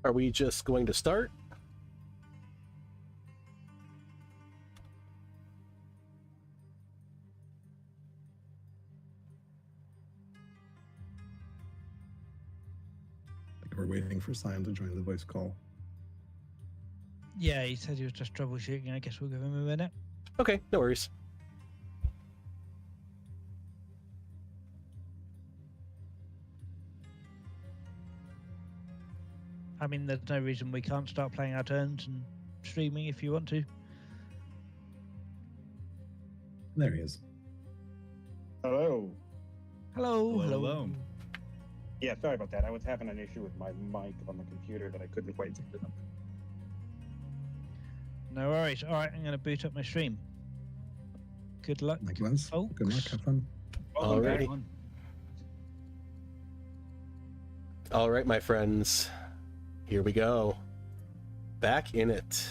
Are we just going to start? We're waiting for Sion to join the voice call. Yeah, he said he was just troubleshooting. I guess we'll give him a minute. Okay, no worries. I mean, there's no reason we can't start playing our turns and streaming if you want to. There he is. Hello. Hello. Hello. Yeah, sorry about that. I was having an issue with my mic on the computer that I couldn't quite pick it up. No worries. All right, I'm going to boot up my stream. Good luck, Likewise. folks. Good luck. Have fun. Alrighty. All right, my friends. Here we go. Back in it.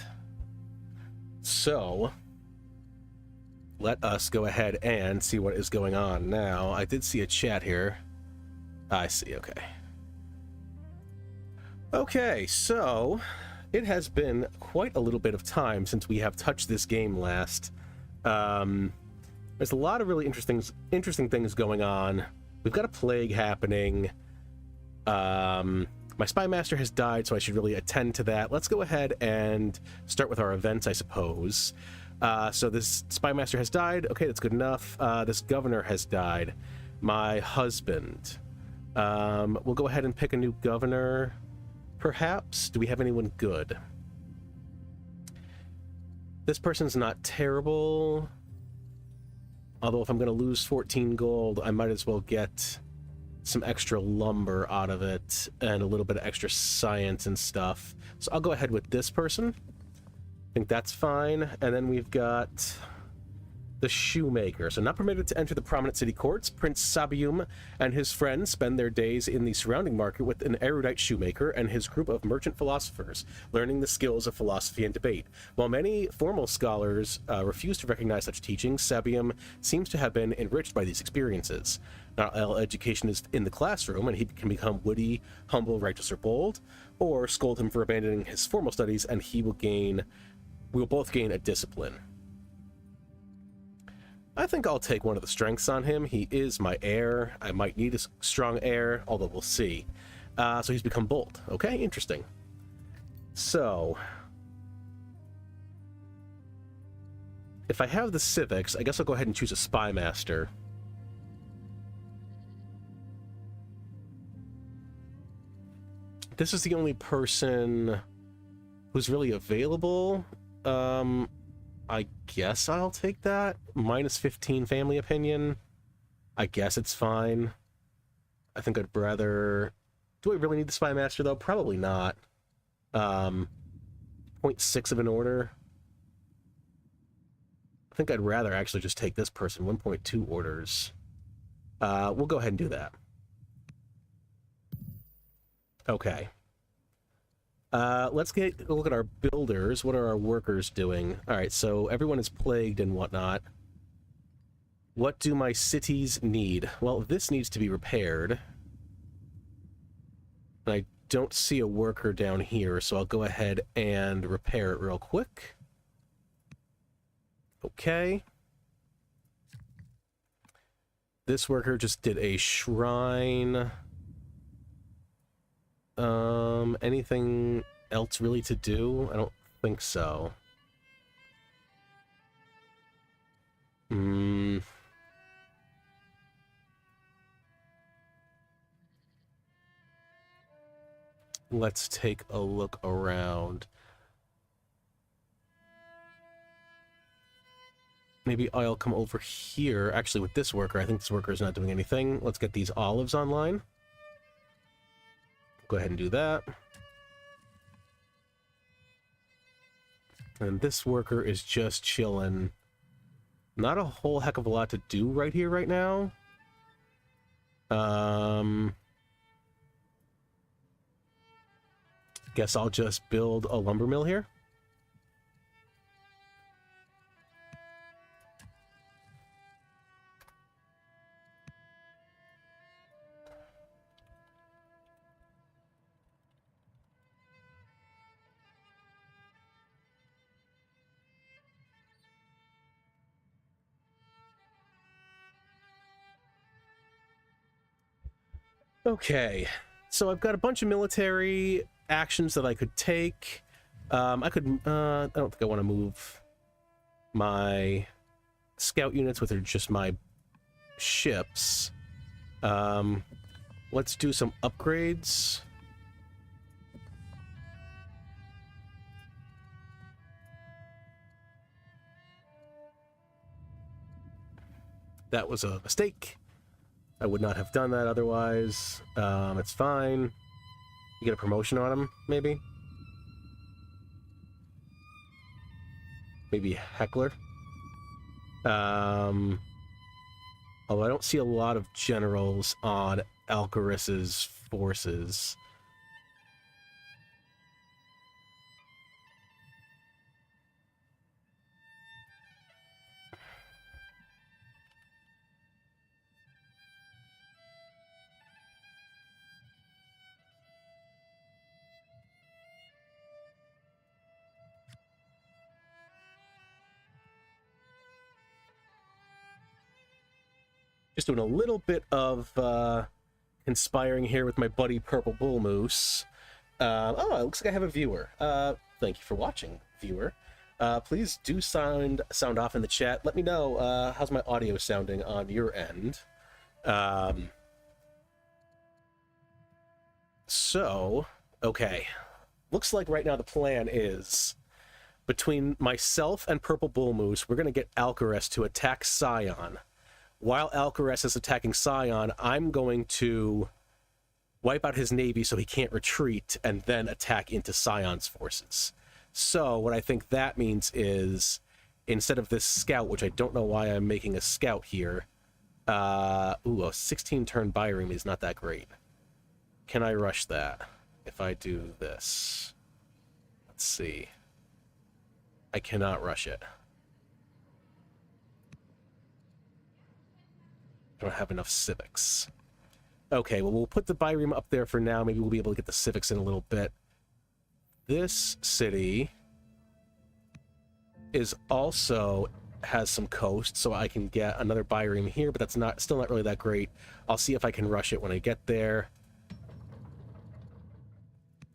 So, let us go ahead and see what is going on. Now, I did see a chat here. I see, okay. Okay, so it has been quite a little bit of time since we have touched this game last. There's a lot of really interesting things going on. We've got a plague happening. My spy master has died, so I should really attend to that. Let's go ahead and start with our events, I suppose. So this spy master has died. Okay, that's good enough. This governor has died. My husband. We'll go ahead and pick a new governor, perhaps. Do we have anyone good? This person's not terrible. Although if I'm going to lose 14 gold, I might as well get some extra lumber out of it and a little bit of extra science and stuff. So I'll go ahead with this person. I think that's fine. And then we've got the shoemaker. So not permitted to enter the prominent city courts. Prince Sabium and his friends spend their days in the surrounding market with an erudite shoemaker and his group of merchant philosophers, learning the skills of philosophy and debate. While many formal scholars refuse to recognize such teachings, Sabium seems to have been enriched by these experiences. Not all education is in the classroom, and he can become witty, humble, righteous, or bold, or scold him for abandoning his formal studies, and we will both gain a discipline. I think I'll take one of the strengths on him. He is my heir. I might need a strong heir, although we'll see. So he's become bold. Okay, interesting. So, if I have the civics, I guess I'll go ahead and choose a spy master. This is the only person who's really available. I guess I'll take that. Minus 15 family opinion. I guess it's fine. I think I'd rather... Do I really need the spy master, though? Probably not. 0.6 of an order. I think I'd rather actually just take this person. 1.2 orders. We'll go ahead and do that. Okay. Let's get a look at our builders. What are our workers doing? All right, so everyone is plagued and whatnot. What do my cities need? Well, this needs to be repaired. I don't see a worker down here, so I'll go ahead and repair it real quick. Okay. This worker just did a shrine. Anything else really to do? I don't think so. Let's take a look around. Maybe I'll come over here. Actually, with this worker, I think this worker is not doing anything. Let's get these olives online. Go ahead and do that. And this worker is just chilling. Not a whole heck of a lot to do right here, right now. Guess I'll just build a lumber mill here. Okay, so I've got a bunch of military actions that I could take. I don't think I want to move my scout units with just my ships. Let's do some upgrades. That was a mistake. I would not have done that otherwise. It's fine. You get a promotion on him, maybe? Maybe Heckler. Although I don't see a lot of generals on Alcaris's forces. Just doing a little bit of conspiring here with my buddy ThePurpleBullMoose. Oh, it looks like I have a viewer. Thank you for watching, viewer. Please do sound off in the chat. Let me know how's my audio sounding on your end. So, okay. Looks like right now the plan is between myself and ThePurpleBullMoose, we're going to get Alcaras to attack Sion. While Alcaras is attacking Sion, I'm going to wipe out his navy so he can't retreat and then attack into Sion's forces. So what I think that means is, instead of this scout, which I don't know why I'm making a scout here, a 16-turn Byreme is not that great. Can I rush that if I do this? Let's see. I cannot rush it. I don't have enough civics. Okay, well, we'll put the Byreme up there for now. Maybe we'll be able to get the civics in a little bit. This city is also has some coast, so I can get another Byreme here, but that's still not really that great. I'll see if I can rush it when I get there.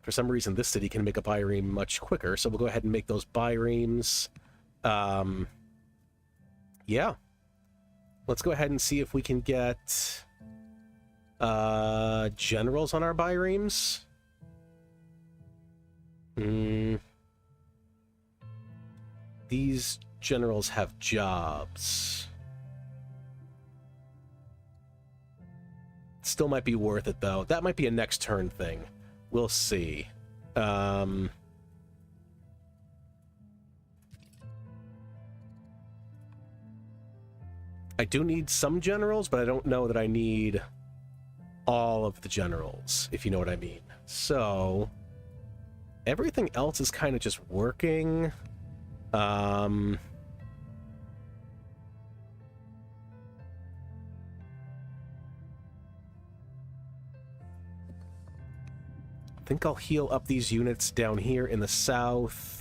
For some reason, this city can make a Byreme much quicker, so we'll go ahead and make those Byremes. Yeah. Let's go ahead and see if we can get generals on our Byremes. These generals have jobs. Still might be worth it, though. That might be a next turn thing. We'll see. I do need some generals, but I don't know that I need all of the generals, if you know what I mean. So, everything else is kind of just working. I think I'll heal up these units down here in the south.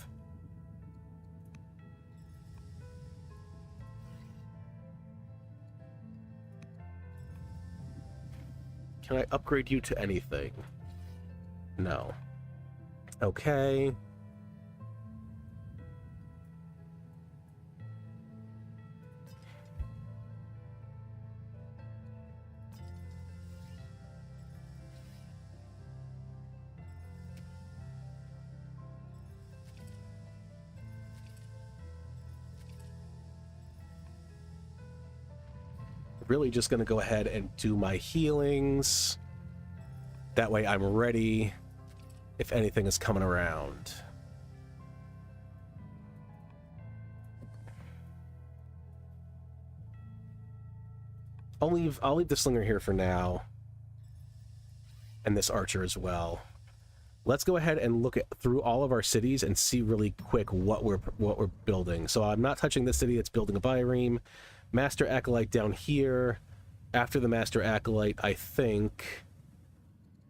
Can I upgrade you to anything? No. Okay. Really just going to go ahead and do my healings. That way I'm ready if anything is coming around. I'll leave the slinger here for now. And this archer as well. Let's go ahead and look through all of our cities and see really quick what we're building. So I'm not touching this city that's building a Byreme. Master Acolyte down here. After the Master Acolyte, I think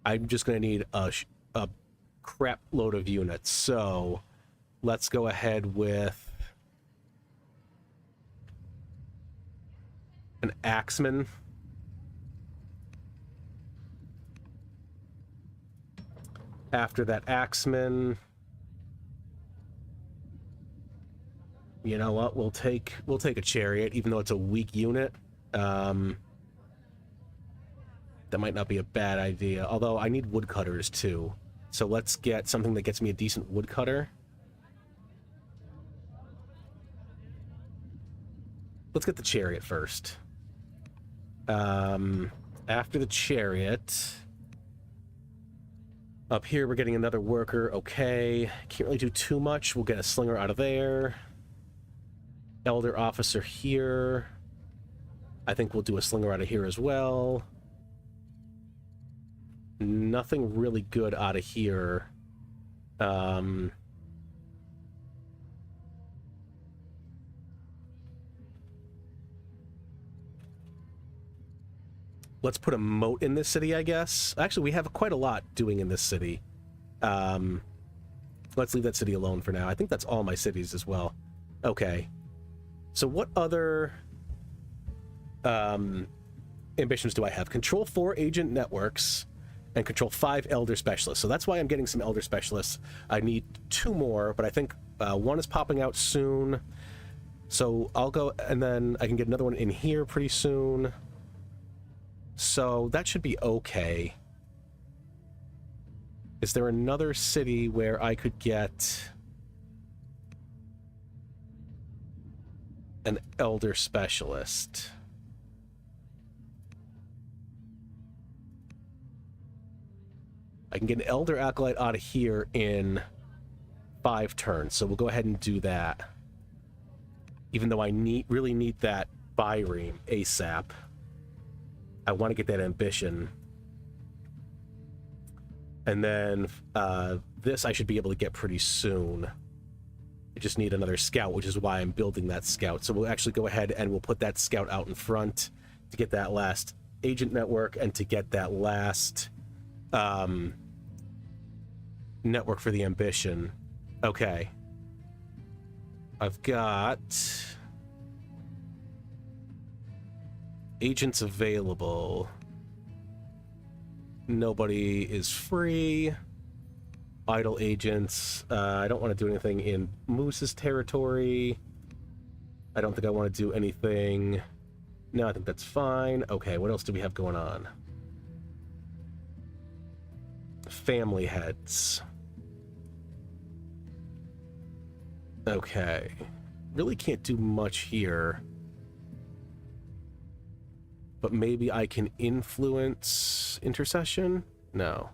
I'm just going to need a crap load of units. So let's go ahead with an Axeman. After that Axeman, you know what? We'll take a chariot, even though it's a weak unit. That might not be a bad idea. Although I need woodcutters too, so let's get something that gets me a decent woodcutter. Let's get the chariot first. After the chariot, up here we're getting another worker. Okay, can't really do too much. We'll get a slinger out of there. Elder officer here. I think we'll do a slinger out of here as well. Nothing really good out of here. Let's put a moat in this city, I guess. Actually, we have quite a lot doing in this city. Let's leave that city alone for now. I think that's all my cities as well. Okay. So what other ambitions do I have? Control 4 agent networks and control 5 elder specialists. So that's why I'm getting some elder specialists. I need 2 more, but I think 1 is popping out soon. So I'll go, and then I can get another one in here pretty soon. So that should be okay. Is there another city where I could get an elder specialist? I can get an elder acolyte out of here in 5 turns, so we'll go ahead and do that. Even though I really need that Byreme ASAP. I want to get that ambition. And then this I should be able to get pretty soon. I just need another scout, which is why I'm building that scout. So we'll actually go ahead and we'll put that scout out in front to get that last agent network and to get that last network for the ambition. Okay. I've got agents available. Nobody is free. Idle agents. I don't want to do anything in Moose's territory. I don't think I want to do anything. No, I think that's fine. Okay, what else do we have going on? Family heads. Okay. Really can't do much here. But maybe I can influence intercession? No.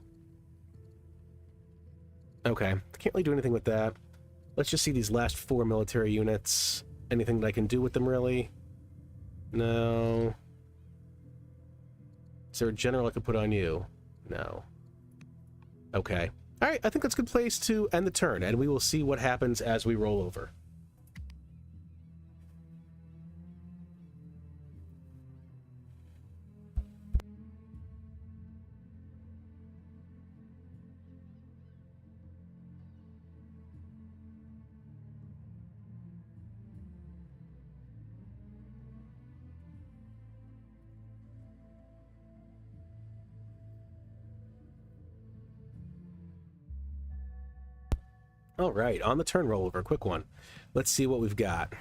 Okay. Can't really do anything with that. Let's just see these last 4 military units. Anything that I can do with them, really? No. Is there a general I could put on you? No. Okay. All right, I think that's a good place to end the turn, and we will see what happens as we roll over. All right, on the turn rollover, quick one. Let's see what we've got.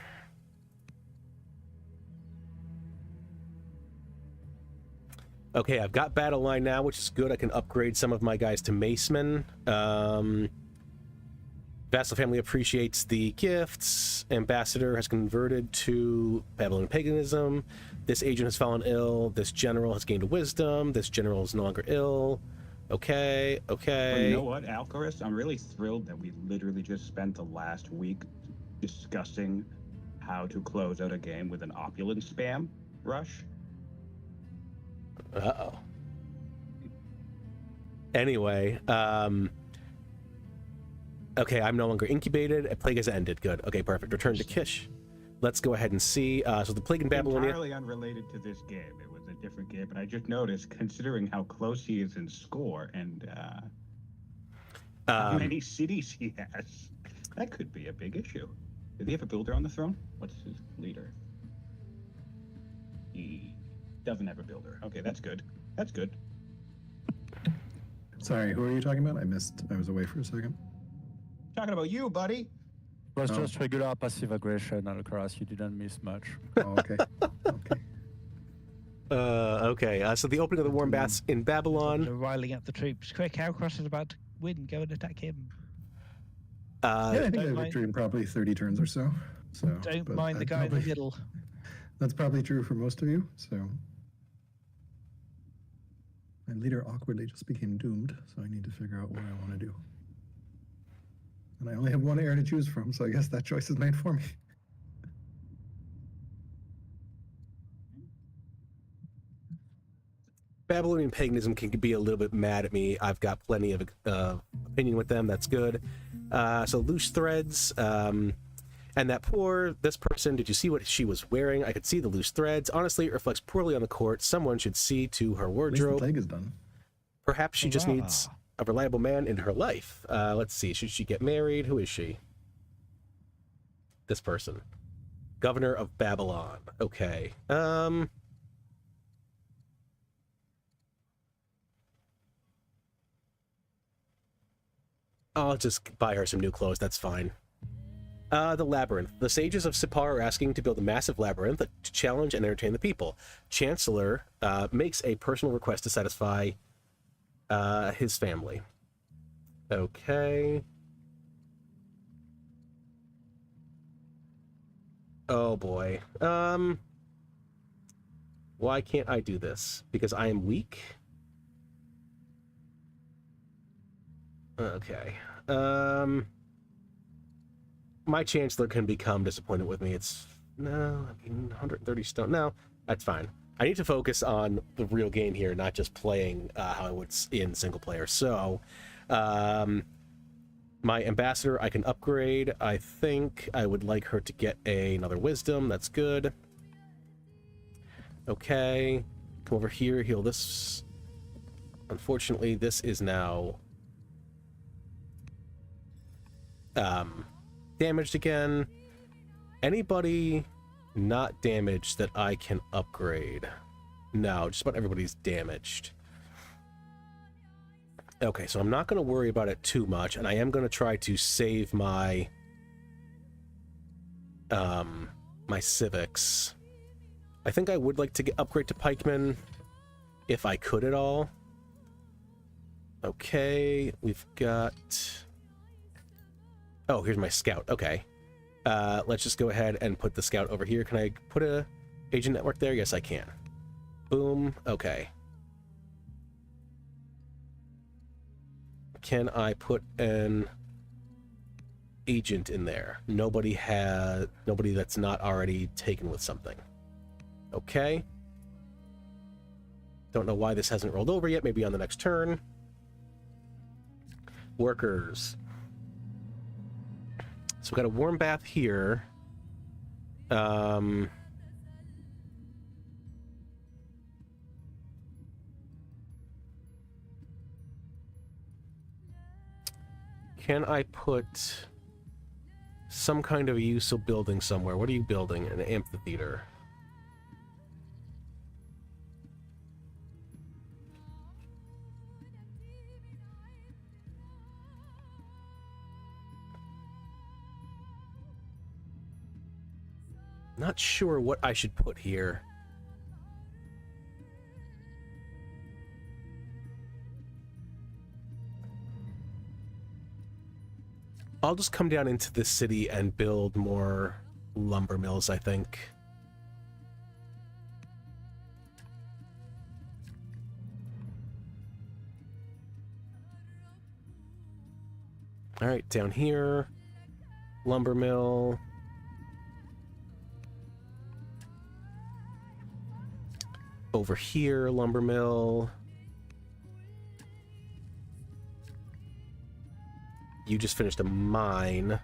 Okay, I've got battle line now, which is good. I can upgrade some of my guys to macemen. Vassal family appreciates the gifts. Ambassador has converted to Babylonian paganism. This agent has fallen ill. This general has gained wisdom. This general is no longer ill. Okay, okay. Well, you know what, Alcaras? I'm really thrilled that we literally just spent the last week discussing how to close out a game with an opulent spam rush. Uh-oh. Anyway, okay, I'm no longer incubated. A plague has ended. Good. Okay, perfect. Return to Kish. Let's go ahead and see. So the plague in Babylonia. Entirely unrelated to this game. It was a different game, but I just noticed, considering how close he is in score and how many cities he has, that could be a big issue. Did he have a builder on the throne? What's his leader? He doesn't have a builder. Okay, that's good. That's good. Sorry, who are you talking about? I missed. I was away for a second. Talking about you, buddy. It was Oh. just regular passive aggression, alcaras. You didn't miss much. Oh, okay. Okay. Okay. So the opening of the warm baths in Babylon. They're riling up the troops. Quick, Alcaraz is about to win. Go and attack him. Yeah, I think Don't I have mind- victory in probably 30 turns or so. So Don't but mind the that guy in the probably- middle. That's probably true for most of you. So my leader awkwardly just became doomed. So I need to figure out what I want to do. And I only have one heir to choose from, so I guess that choice is made for me. Babylonian paganism can be a little bit mad at me. I've got plenty of opinion with them. That's good. So loose threads. And this person, did you see what she was wearing? I could see the loose threads. Honestly, it reflects poorly on the court. Someone should see to her At least the wardrobe. plague is done. Perhaps she just needs Hurrah. a reliable man in her life. Let's see. Should she get married? Who is she? This person. Governor of Babylon. Okay. I'll just buy her some new clothes. That's fine. The labyrinth. The sages of Sipar are asking to build a massive labyrinth to challenge and entertain the people. Chancellor makes a personal request to satisfy his family. Okay. Oh boy. Why can't I do this? Because I am weak? Okay. My chancellor can become disappointed with me. It's no, I mean 130 stone. No, that's fine. I need to focus on the real game here, not just playing how I would in single player. So, my ambassador I can upgrade. I think I would like her to get another wisdom. That's good. Okay, come over here, heal this. Unfortunately, this is now damaged again. Anybody not damaged that I can upgrade? No, just about everybody's damaged. Okay, so I'm not going to worry about it too much, and I am going to try to save my my civics. I think I would like to upgrade to pikemen if I could at all. Okay, we've got... Oh, here's my scout. Okay. Let's just go ahead and put the scout over here. Can I put a agent network there? Yes, I can. Boom. Okay. Can I put an agent in there? Nobody that's not already taken with something. Okay. Don't know why this hasn't rolled over yet. Maybe on the next turn. Workers. So we got a warm bath here. Can I put some kind of useful building somewhere? What are you building? An amphitheater. Not sure what I should put here. I'll just come down into this city and build more lumber mills, I think. All right, down here, lumber mill. Over here, lumber mill. You just finished a mine.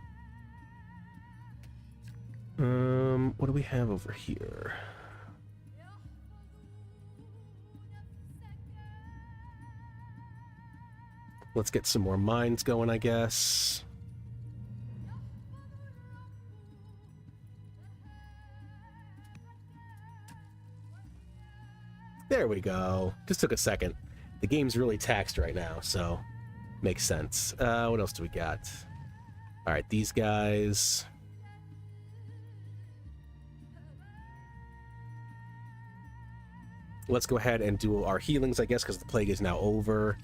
What do we have over here? Let's get some more mines going, I guess. There we go. Just took a second. The game's really taxed right now, so makes sense. What else do we got? All right, these guys. Let's go ahead and do our healings, I guess, because the plague is now over.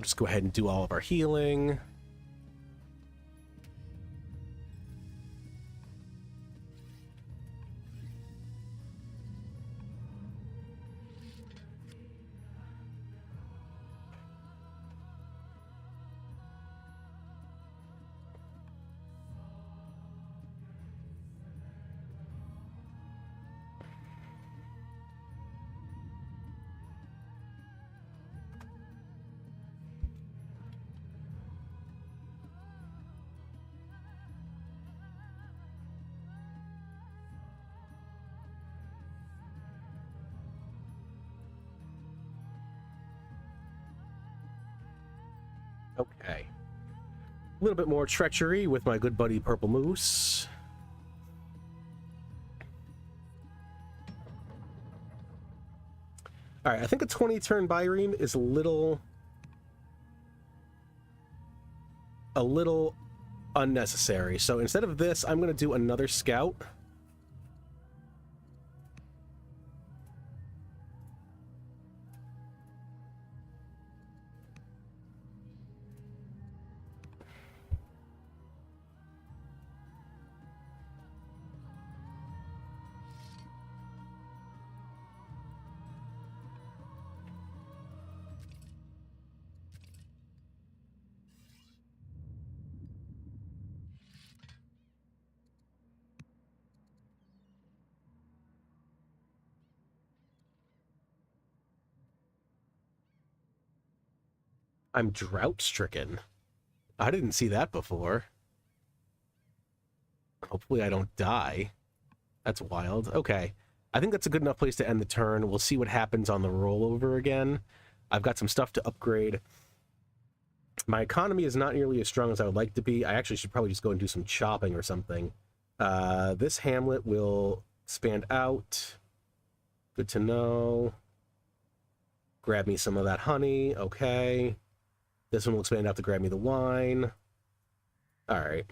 Just go ahead and do all of our healing. Okay. A little bit more treachery with my good buddy Purple Moose. All right, I think a 20-turn Byreme is a little unnecessary. So instead of this, I'm going to do another scout. I'm drought-stricken. I didn't see that before. Hopefully I don't die. That's wild. Okay. I think that's a good enough place to end the turn. We'll see what happens on the rollover again. I've got some stuff to upgrade. My economy is not nearly as strong as I would like to be. I actually should probably just go and do some chopping or something. This hamlet will expand out. Good to know. Grab me some of that honey. Okay. This one will expand out to grab me the wine. All right.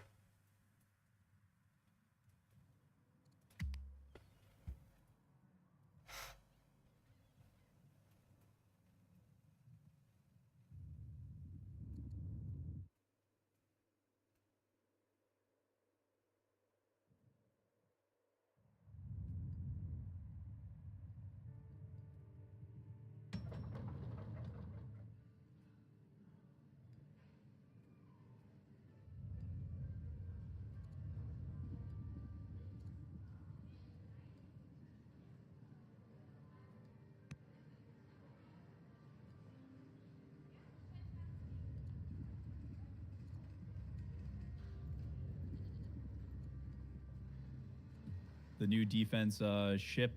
The new defense ship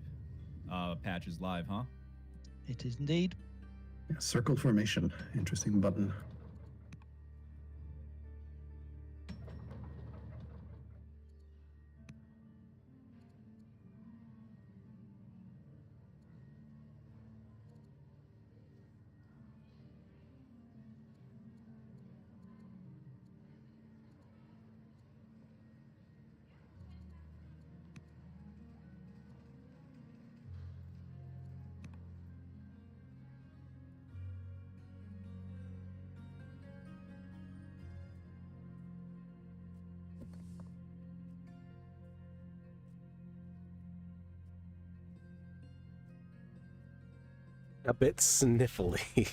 patch is live, huh? It is indeed. Yeah, circle formation. Interesting button. A bit sniffly.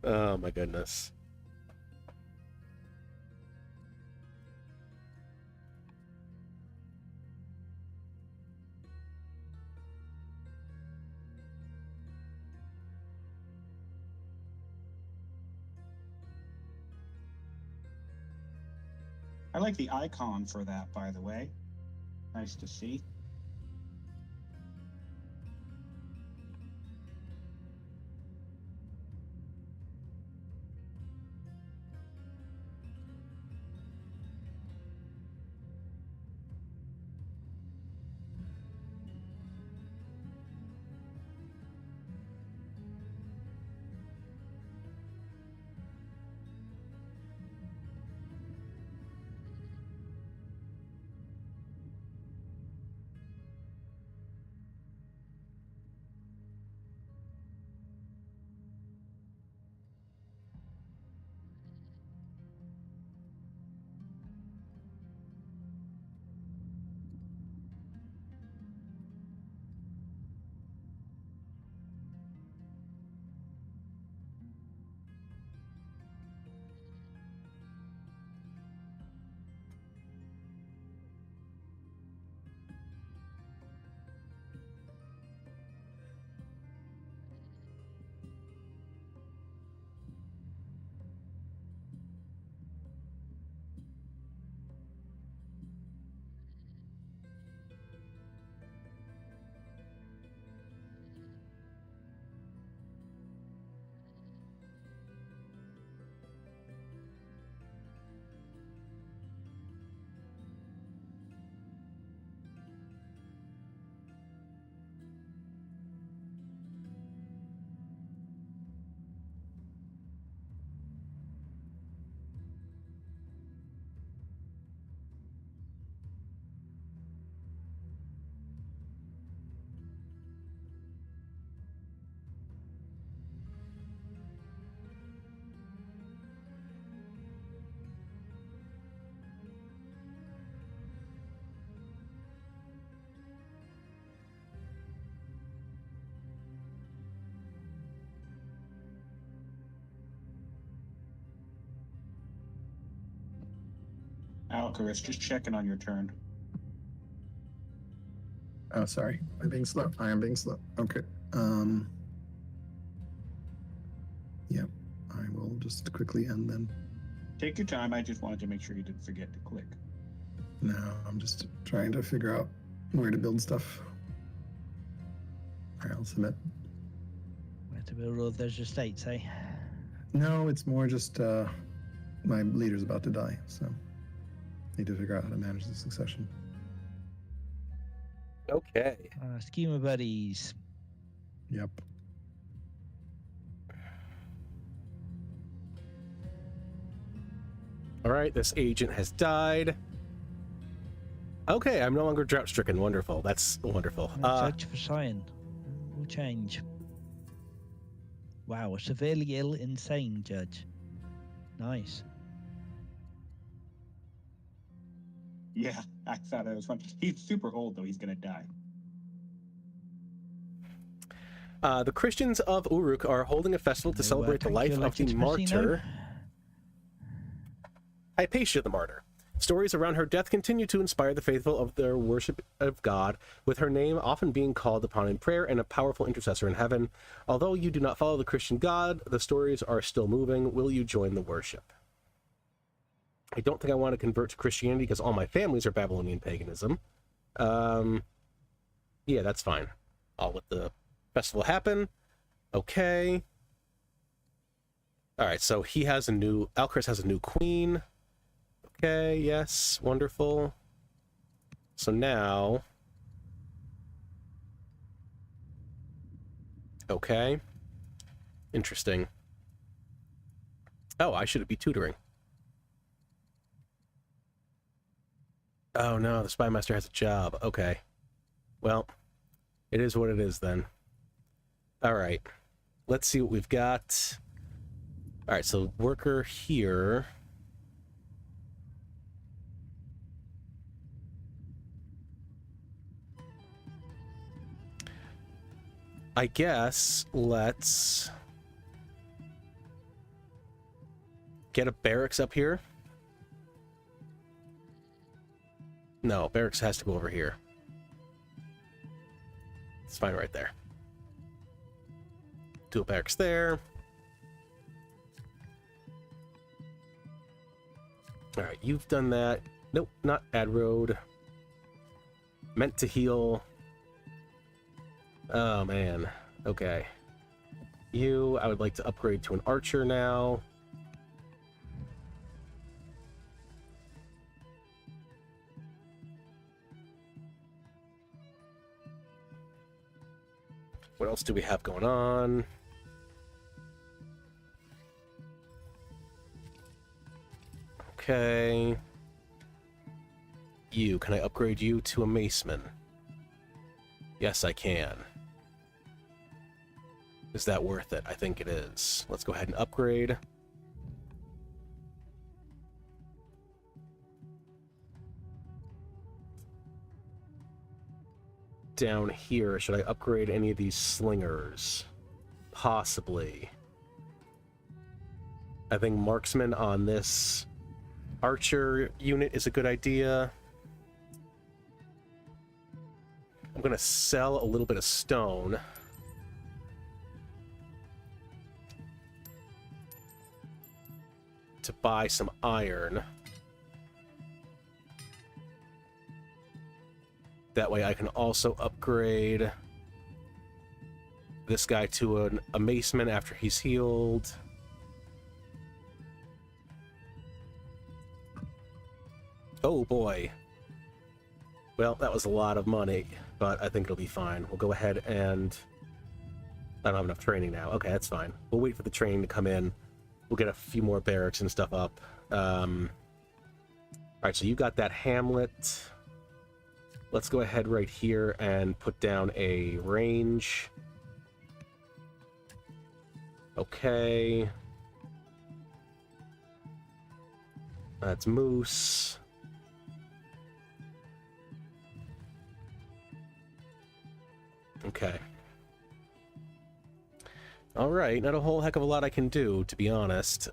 Oh my goodness. I like the icon for that, by the way. Nice to see. Alcaras, just checking on your turn. Oh, sorry. I'm being slow. I am being slow. Okay. Yep. I will just quickly end then. Take your time. I just wanted to make sure you didn't forget to click. No, I'm just trying to figure out where to build stuff. All right, I'll submit. Where to build all those estates, eh? No, it's more just my leader's about to die, so need to figure out how to manage the succession. Okay. Schema buddies. Yep. All right, this agent has died. Okay, I'm no longer drought-stricken. Wonderful. That's wonderful. Search for Sion. Will change. Wow, a severely ill, insane judge. Nice. Yeah, I thought it was fun. He's super old, though. He's going to die. The Christians of Uruk are holding a festival to celebrate the life of the martyr Hypatia the martyr. Stories around her death continue to inspire the faithful of their worship of God, with her name often being called upon in prayer and a powerful intercessor in heaven. Although you do not follow the Christian God, the stories are still moving. Will you join the worship? I don't think I want to convert to Christianity because all my families are Babylonian paganism. Yeah, that's fine. I'll let the festival happen. Okay. All right, so he has a new... Alcaras has a new queen. Okay, yes, wonderful. So now... Okay. Interesting. Oh, I should be tutoring. Oh no, the spy master has a job. Okay. Well, it is what it is then. Alright. Let's see what we've got. Alright, so worker here... I guess let's get a barracks up here. No, barracks has to go over here. It's fine right there. Do a barracks there. Alright, you've done that. Nope, not add road. Meant to heal. Oh, man. Okay. You, I would like to upgrade to an archer now. What else do we have going on? Okay. You, can I upgrade you to a maceman? Yes, I can. Is that worth it? I think it is. Let's go ahead and upgrade. Down here, should I upgrade any of these slingers? Possibly. I think marksman on this archer unit is a good idea. I'm gonna sell a little bit of stone. To buy some iron. That way I can also upgrade this guy to a maceman after he's healed. Oh boy. Well, that was a lot of money, but I think it'll be fine. We'll go ahead and... I don't have enough training now. Okay, that's fine. We'll wait for the training to come in. We'll get a few more barracks and stuff up. Alright, so you got that hamlet. Let's go ahead right here and put down a range. Okay. That's moose. Okay. All right, not a whole heck of a lot I can do, to be honest.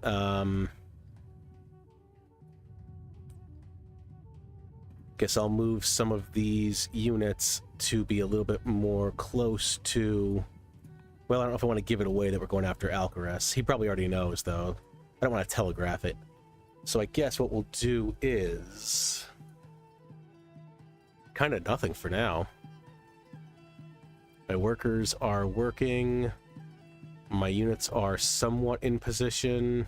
guess I'll move some of these units to be a little bit more close to... Well, I don't know if I want to give it away that we're going after Alcaras. He probably already knows, though. I don't want to telegraph it. So I guess what we'll do is... kind of nothing for now. My workers are working. My units are somewhat in position,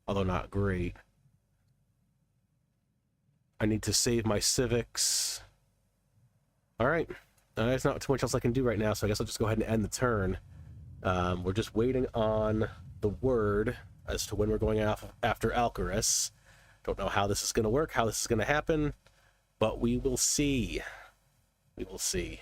although not great. I need to save my civics. All right. There's not too much else I can do right now, so I guess I'll just go ahead and end the turn. We're just waiting on the word as to when we're going after Alcaras. Don't know how this is going to work, how this is going to happen, but we will see. We will see.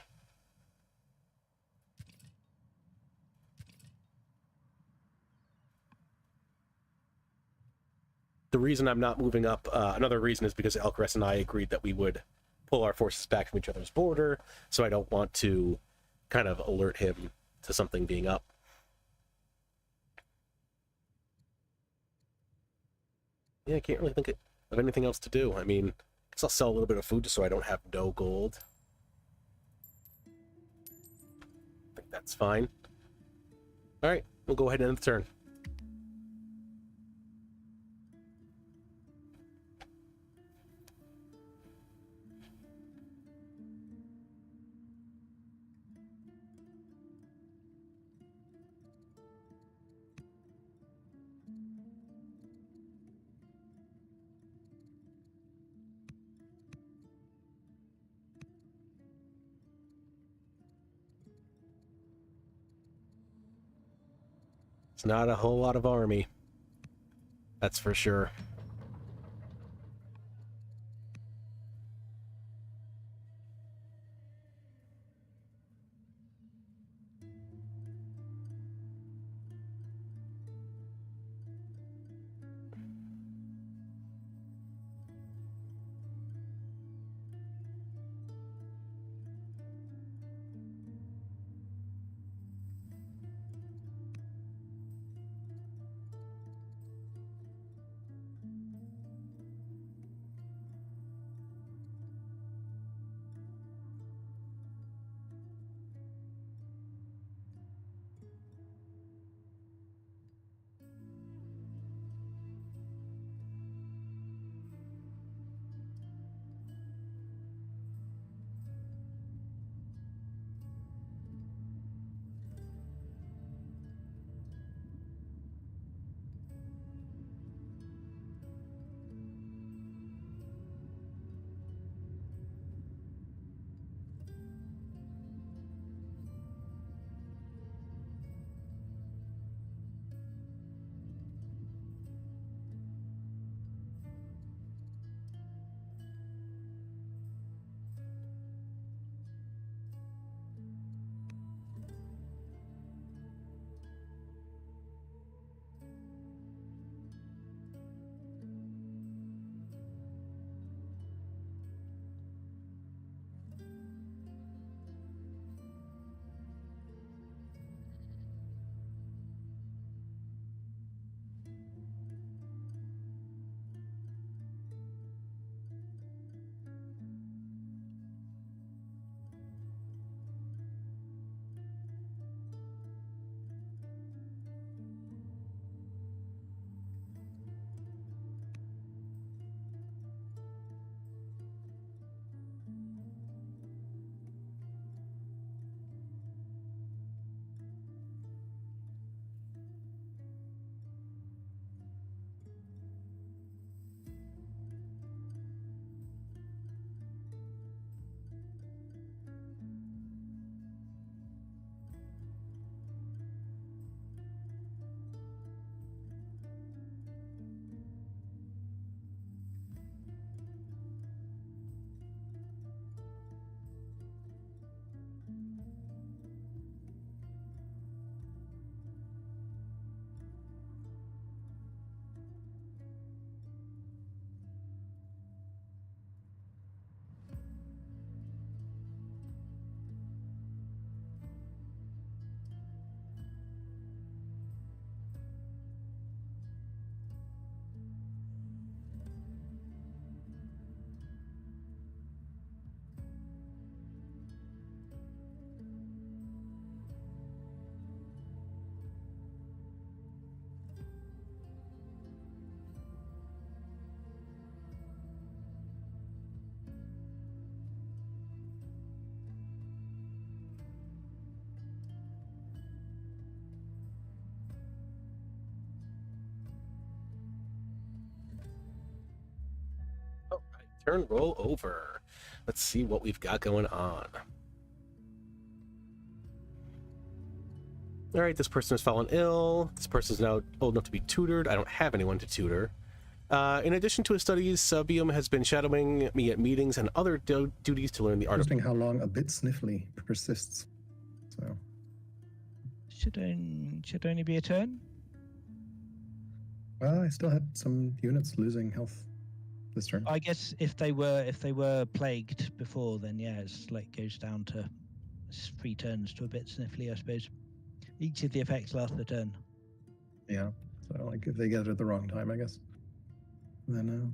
The reason I'm not moving up, another reason is because Alcaras and I agreed that we would pull our forces back from each other's border, so I don't want to kind of alert him to something being up. Yeah, I can't really think of anything else to do. I mean, I guess I'll sell a little bit of food just so I don't have no gold. I think that's fine. Alright, we'll go ahead and end the turn. It's not a whole lot of army. That's for sure. Turn roll over. Let's see what we've got going on. All right, this person has fallen ill. This person is now old enough to be tutored. I don't have anyone to tutor. In addition to his studies, Sabium has been shadowing me at meetings and other duties to learn the art of... Interesting how long a bit sniffly persists. So Should only be a turn. well, I still had some units losing health this turn. I guess if they were plagued before, then yeah, it's like goes down to 3 turns to a bit sniffly, I suppose. Each of the effects lasts a turn. Yeah. So like if they get it at the wrong time, I guess. Then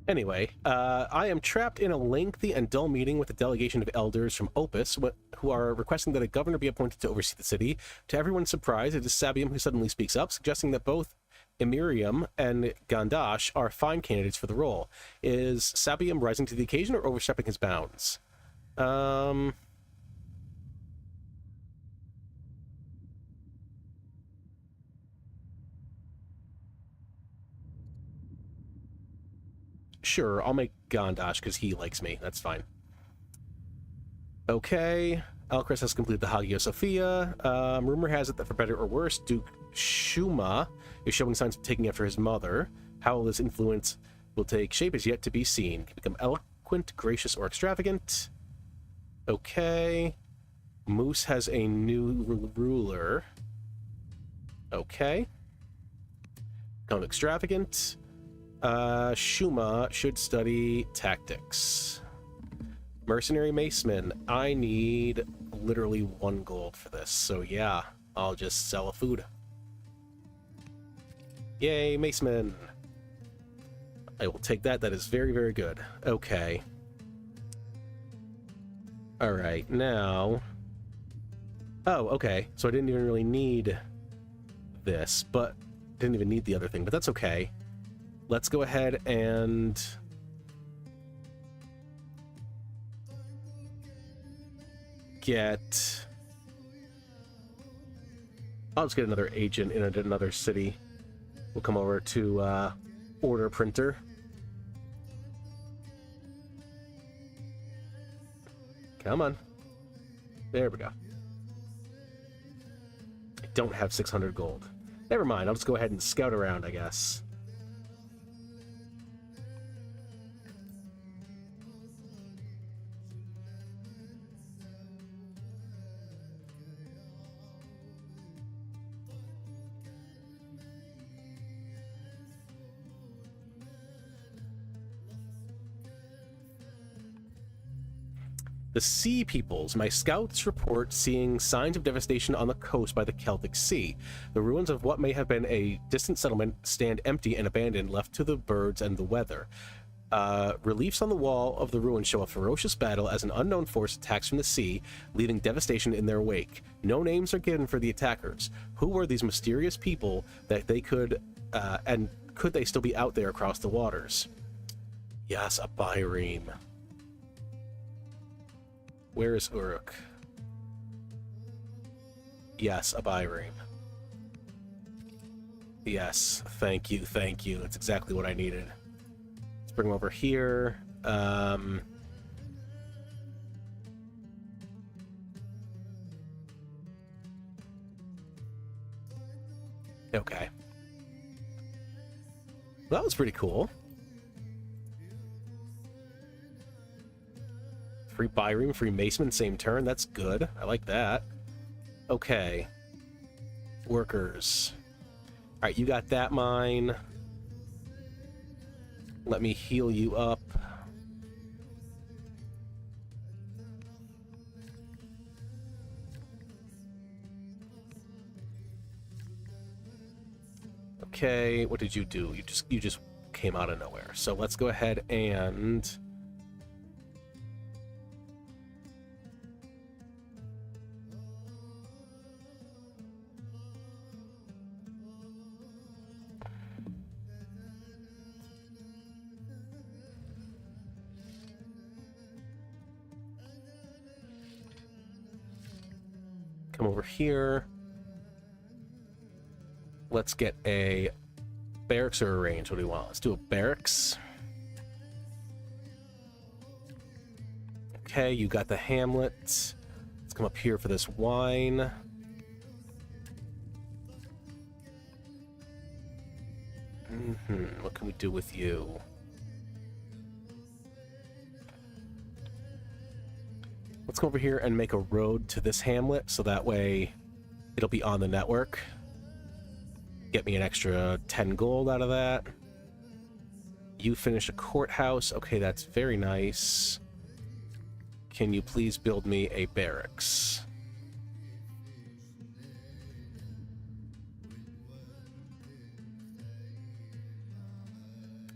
Anyway, I am trapped in a lengthy and dull meeting with a delegation of elders from Opus who are requesting that a governor be appointed to oversee the city. To everyone's surprise, it is Sabium who suddenly speaks up, suggesting that both Emirium and Gandash are fine candidates for the role. Is Sabium rising to the occasion or overstepping his bounds? Sure, I'll make Gandash because he likes me. That's fine. Okay. Alcaras has completed the Hagia Sophia. Rumor has it that for better or worse, Duke Shuma is showing signs of taking after his mother. How this influence will take shape is yet to be seen. Can become eloquent, gracious, or extravagant. Okay. Moose has a new ruler. Okay. Become extravagant. Shuma should study tactics. Mercenary Maceman, I need literally 1 gold for this, so yeah, I'll just sell a food. Yay, Maceman! I will take that. That is very, very good. Okay. Alright, now... Oh, okay, so I didn't even really need this, but... Didn't even need the other thing, but that's okay. Let's go ahead and... get... I'll just get another agent in another city. We'll come over to order printer. Come on. There we go. I don't have 600 gold. Never mind, I'll just go ahead and scout around, I guess. The Sea Peoples. My scouts report seeing signs of devastation on the coast by the Celtic Sea. The ruins of what may have been a distant settlement stand empty and abandoned, left to the birds and the weather. Reliefs on the wall of the ruins show a ferocious battle as an unknown force attacks from the sea, leaving devastation in their wake. No names are given for the attackers. Who were these mysterious people that they could, and could they still be out there across the waters? Yes, a Byreme. Where is Uruk? Yes, a Byreme. Yes, thank you, thank you. That's exactly what I needed. Let's bring him over here. Okay. Well, that was pretty cool. Free Byreme, free Maceman, same turn. That's good. I like that. Okay. Workers. Alright, you got that mine. Let me heal you up. Okay, what did you do? You just came out of nowhere. So let's go ahead and come over here. Let's get a barracks or a range. What do we want? Let's do a barracks. Okay, you got the hamlet. Let's come up here for this wine. What can we do with you? Let's go over here and make a road to this hamlet, so that way it'll be on the network. Get me an extra 10 gold out of that. You finish a courthouse. Okay, that's very nice. Can you please build me a barracks?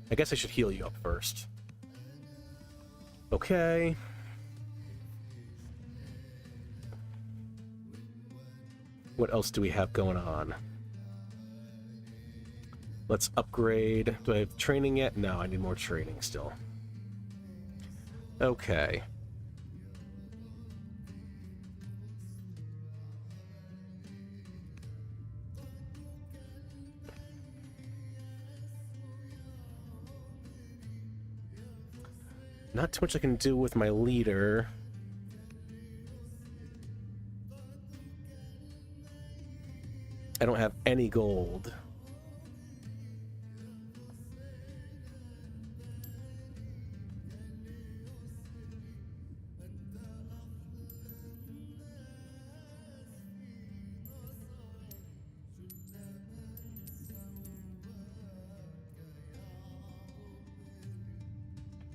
I guess I should heal you up first. Okay. What else do we have going on? Let's upgrade. Do I have training yet? No, I need more training still. Okay. Not too much I can do with my leader. I don't have any gold.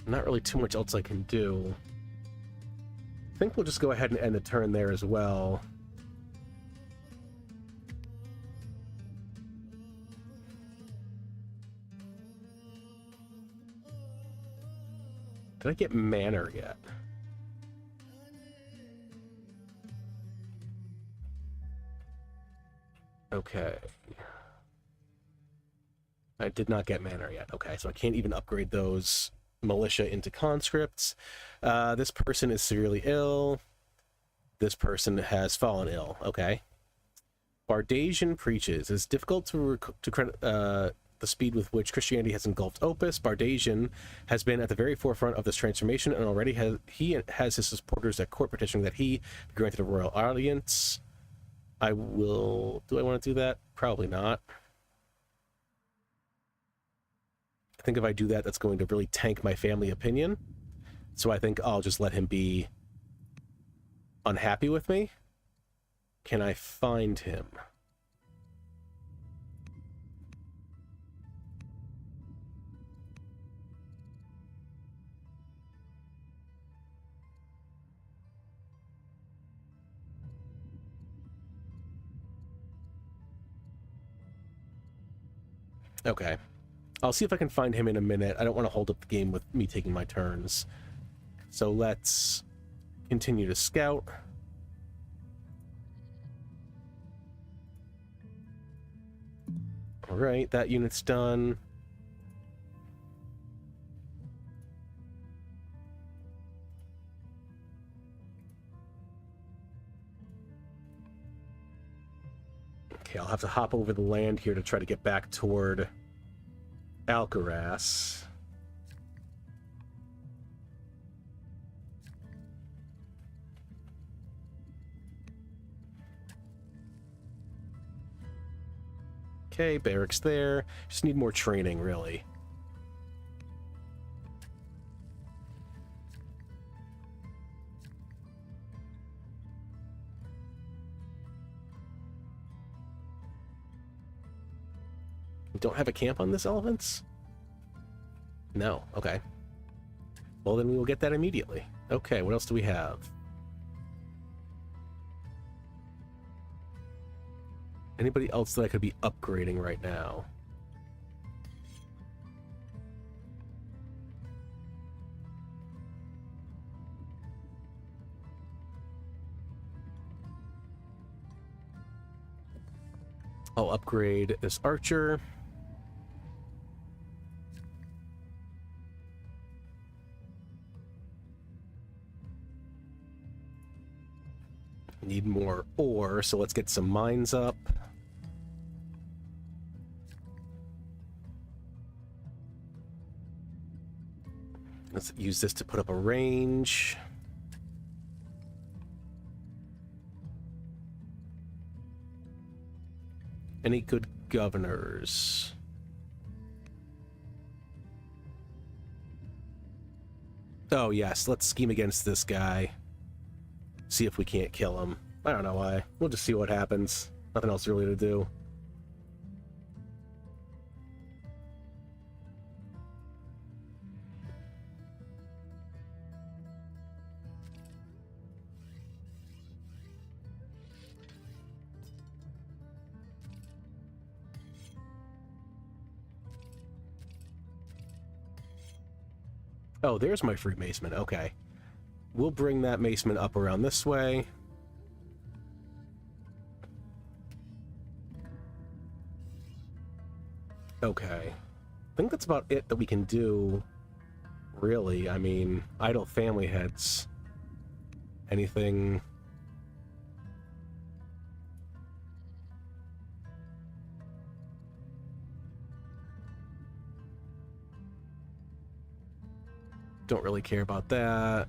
Not really too much else I can do. I think we'll just go ahead and end the turn there as well. Did I get manor yet? Okay. I did not get manor yet. Okay, so I can't even upgrade those militia into conscripts. This person is severely ill. This person has fallen ill. Okay. Bardasian preaches. It's difficult to credit the speed with which Christianity has engulfed Opus. Bardasian has been at the very forefront of this transformation, and already has his supporters at court petitioning that he be granted a royal audience. I will... Do I want to do that? Probably not. I think if I do that, that's going to really tank my family opinion. So I think I'll just let him be unhappy with me. Can I find him? Okay. I'll see if I can find him in a minute. I don't want to hold up the game with me taking my turns. So let's continue to scout. All right, that unit's done. Okay, I'll have to hop over the land here to try to get back toward Alcaras. Okay, barracks there. Just need more training, really. We don't have a camp on this elephants? No. Okay. Well, then we will get that immediately. Okay, what else do we have? Anybody else that I could be upgrading right now? I'll upgrade this archer. Need more ore, so let's get some mines up. Let's use this to put up a range. Any good governors? Oh, yes. Let's scheme against this guy. See if we can't kill him. I don't know why. We'll just see what happens. Nothing else really to do. Oh, there's my free maceman. Okay. We'll bring that maceman up around this way. Okay. I think that's about it that we can do, really. I mean, idle family heads. Anything... Don't really care about that.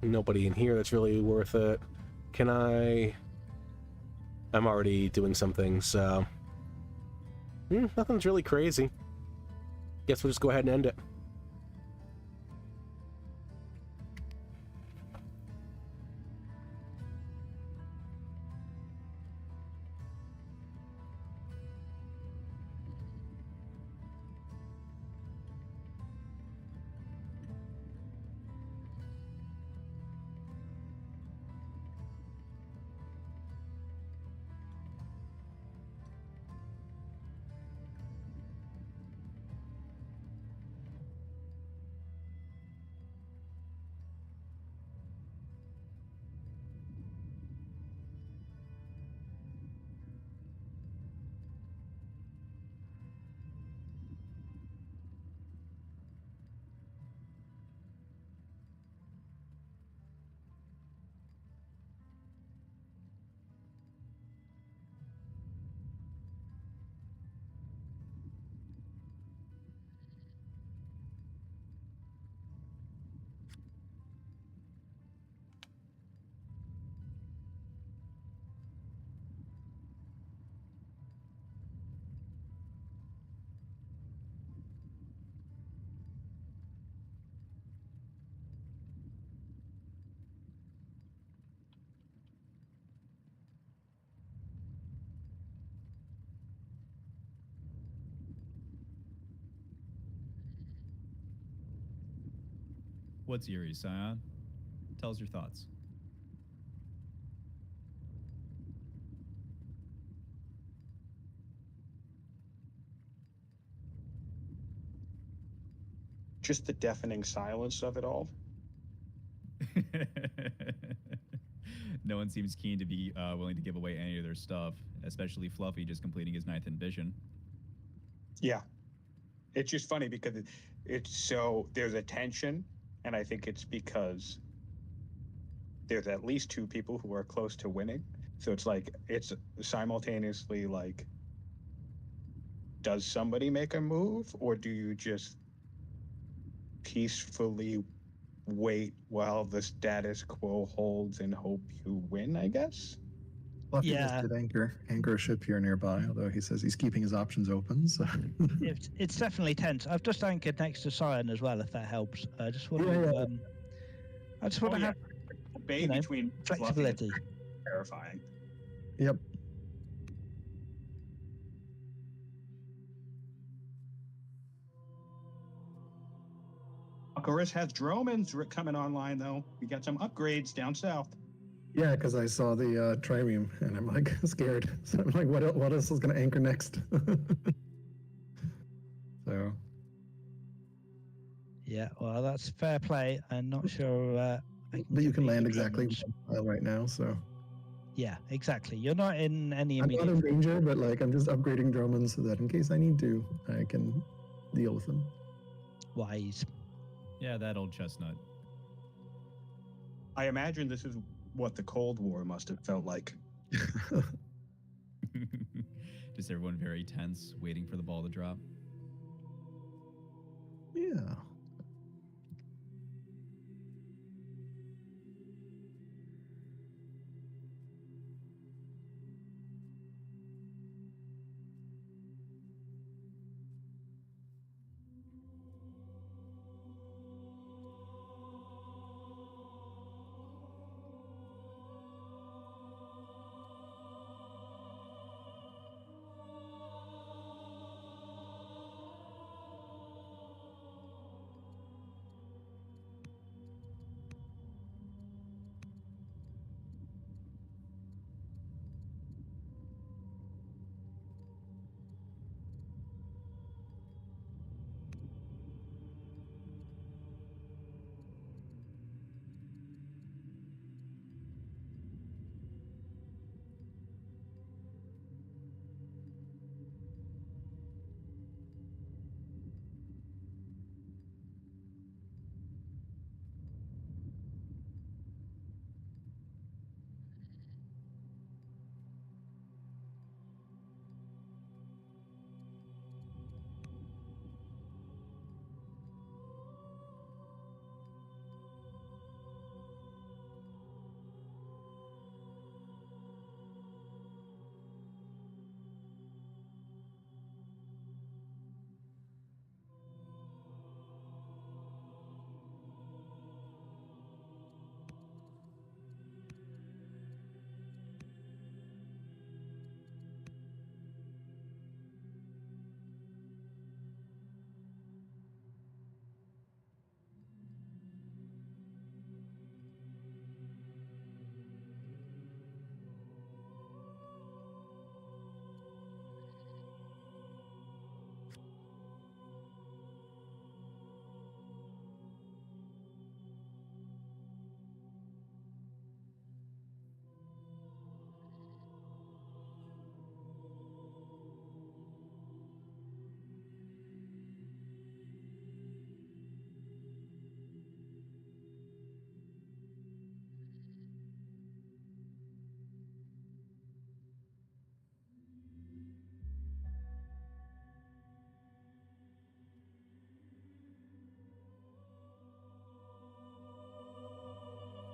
Nobody in here that's really worth it. Can I... I'm already doing something, so... nothing's really crazy. Guess we'll just go ahead and end it. What's eerie, Sion? Tell us your thoughts. Just the deafening silence of it all. No one seems keen to be willing to give away any of their stuff, especially Fluffy just completing his 9th ambition. Yeah. It's just funny because it's so there's a tension, and I think it's because there's at least 2 people who are close to winning. So it's like it's simultaneously like, does somebody make a move, or do you just peacefully wait while the status quo holds and hope you win, I guess? Fluffy just Yeah. did anchor a ship here nearby, although he says he's keeping his options open. So It's definitely tense. I've just anchored next to Sion as well, if that helps. I just want Yeah, to, yeah. I just want to have Debate you know, between Fluffy and flexibility. terrifying. Yep. Alcaras has Dromans coming online, though. We got some upgrades down south. Yeah, because I saw the trireme and I'm like scared. So I'm like, what else is going to anchor next? So Yeah, well, that's fair play. I'm not sure. I but you can compete land with exactly Dromans. right now. So Yeah, exactly. You're not in any I'm not in immediate. danger, but like I'm just upgrading Drummond so that in case I need to, I can deal with them. Wise. Yeah, that old chestnut. I imagine this is what the Cold War must have felt like. Just everyone very tense, waiting for the ball to drop. Yeah.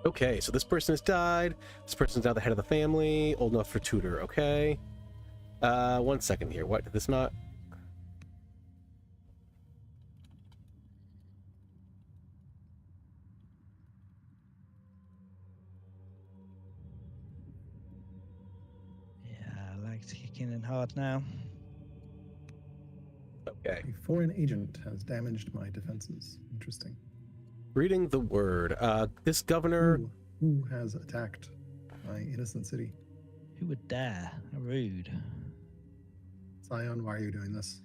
Okay, so this person has died. This person's now the head of the family, old enough for tutor. Okay. 1 second here. What did this not? Yeah, legs kicking in hard now. Okay. A foreign agent has damaged my defenses. Interesting. Reading the word. This governor. Who has attacked my innocent city? Who would dare? How rude. Sion, why are you doing this?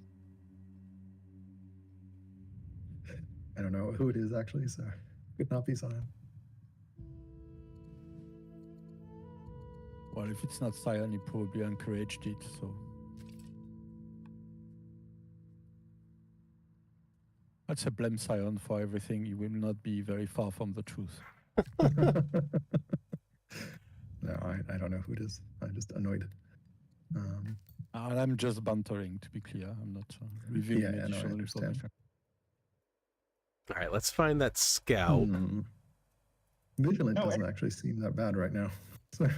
I don't know who it is actually, so could not be Sion. Well, if it's not Sion, he probably encouraged it, so. I'd say blame Sion for everything. You will not be very far from the truth. No, I don't know who it is. I'm just annoyed. And I'm just bantering, to be clear. I'm not revealing Yeah, no, I additional understand. information. All right, let's find that scout. Vigilant No, doesn't actually seem that bad right now. So,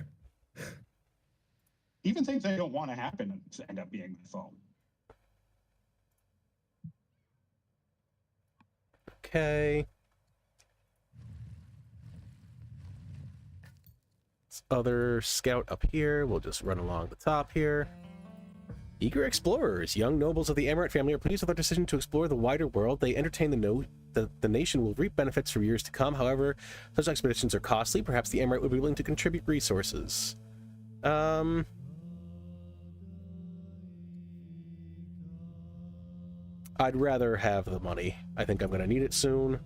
Even things that don't want to happen end up being the foe. Okay. This other scout up here. We'll just run along the top here. Eager explorers, young nobles of the Emirate family are pleased with their decision to explore the wider world. They entertain the note that the nation will reap benefits for years to come. However, such expeditions are costly. Perhaps the Emirate would be willing to contribute resources. I'd rather have the money. I think I'm going to need it soon.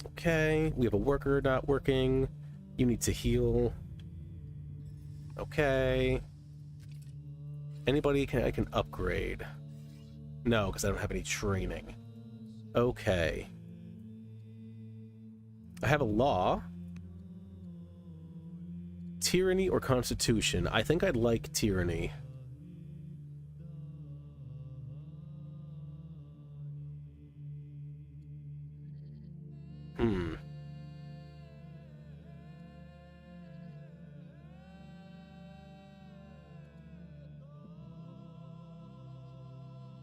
Okay, we have a worker not working. You need to heal. Okay. Anybody I can upgrade? No, because I don't have any training. Okay. I have a law. Tyranny or constitution? I think I'd like tyranny.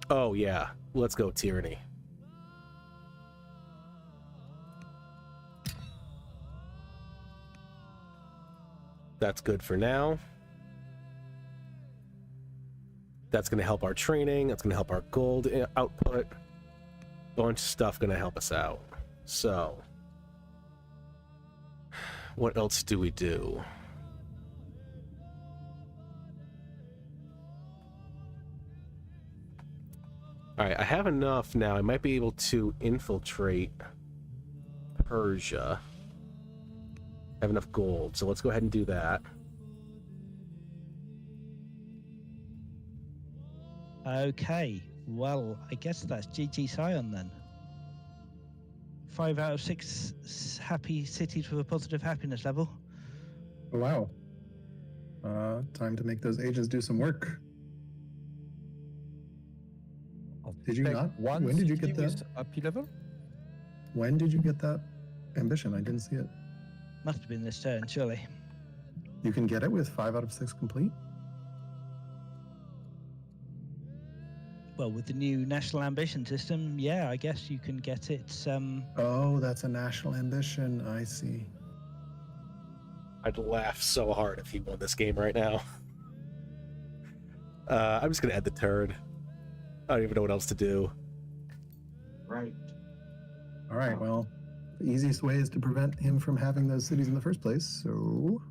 Oh, yeah. Let's go tyranny. That's good for now. That's going to help our training. That's going to help our gold output. Bunch of stuff going to help us out. So, what else do we do? Alright, I have enough now. I might be able to infiltrate Persia. I have enough gold, so let's go ahead and do that. Okay, well, I guess that's GG Sion then. 5 out of 6 happy cities with a positive happiness level. oh, wow. Time to make those agents do some work. Did you Take not? One When did you city get that? with AP level? When did you get that ambition? I didn't see it. Must have been this turn, surely. You can get it with 5 out of 6 complete? Well, with the new national ambition system, yeah, I guess you can get it. Oh, that's a national ambition. I see. I'd laugh so hard if he won this game right now. I'm just going to end the turn. I don't even know what else to do. Right. All right, well, the easiest way is to prevent him from having those cities in the first place, so...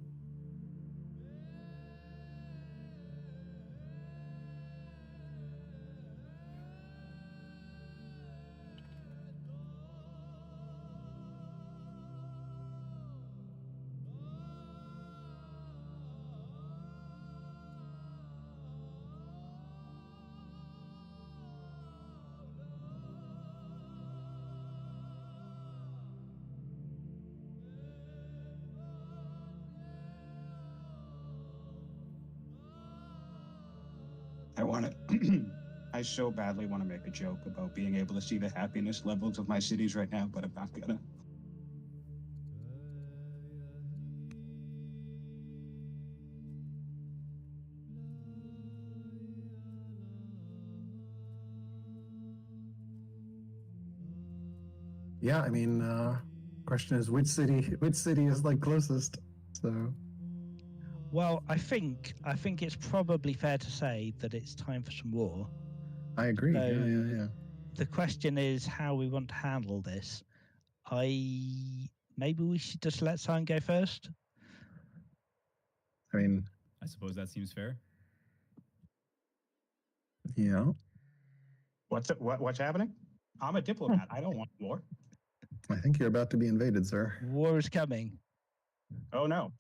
I so badly want to make a joke about being able to see the happiness levels of my cities right now, but I'm not gonna. Yeah, I mean, question is which city is like closest? So Well, I think it's probably fair to say that it's time for some war. I agree. So Yeah. the question is how we want to handle this. Maybe we should just let Sion go first. I mean, I suppose that seems fair. yeah. What's happening? I'm a diplomat. I don't want war. I think you're about to be invaded, sir. War is coming. Oh no.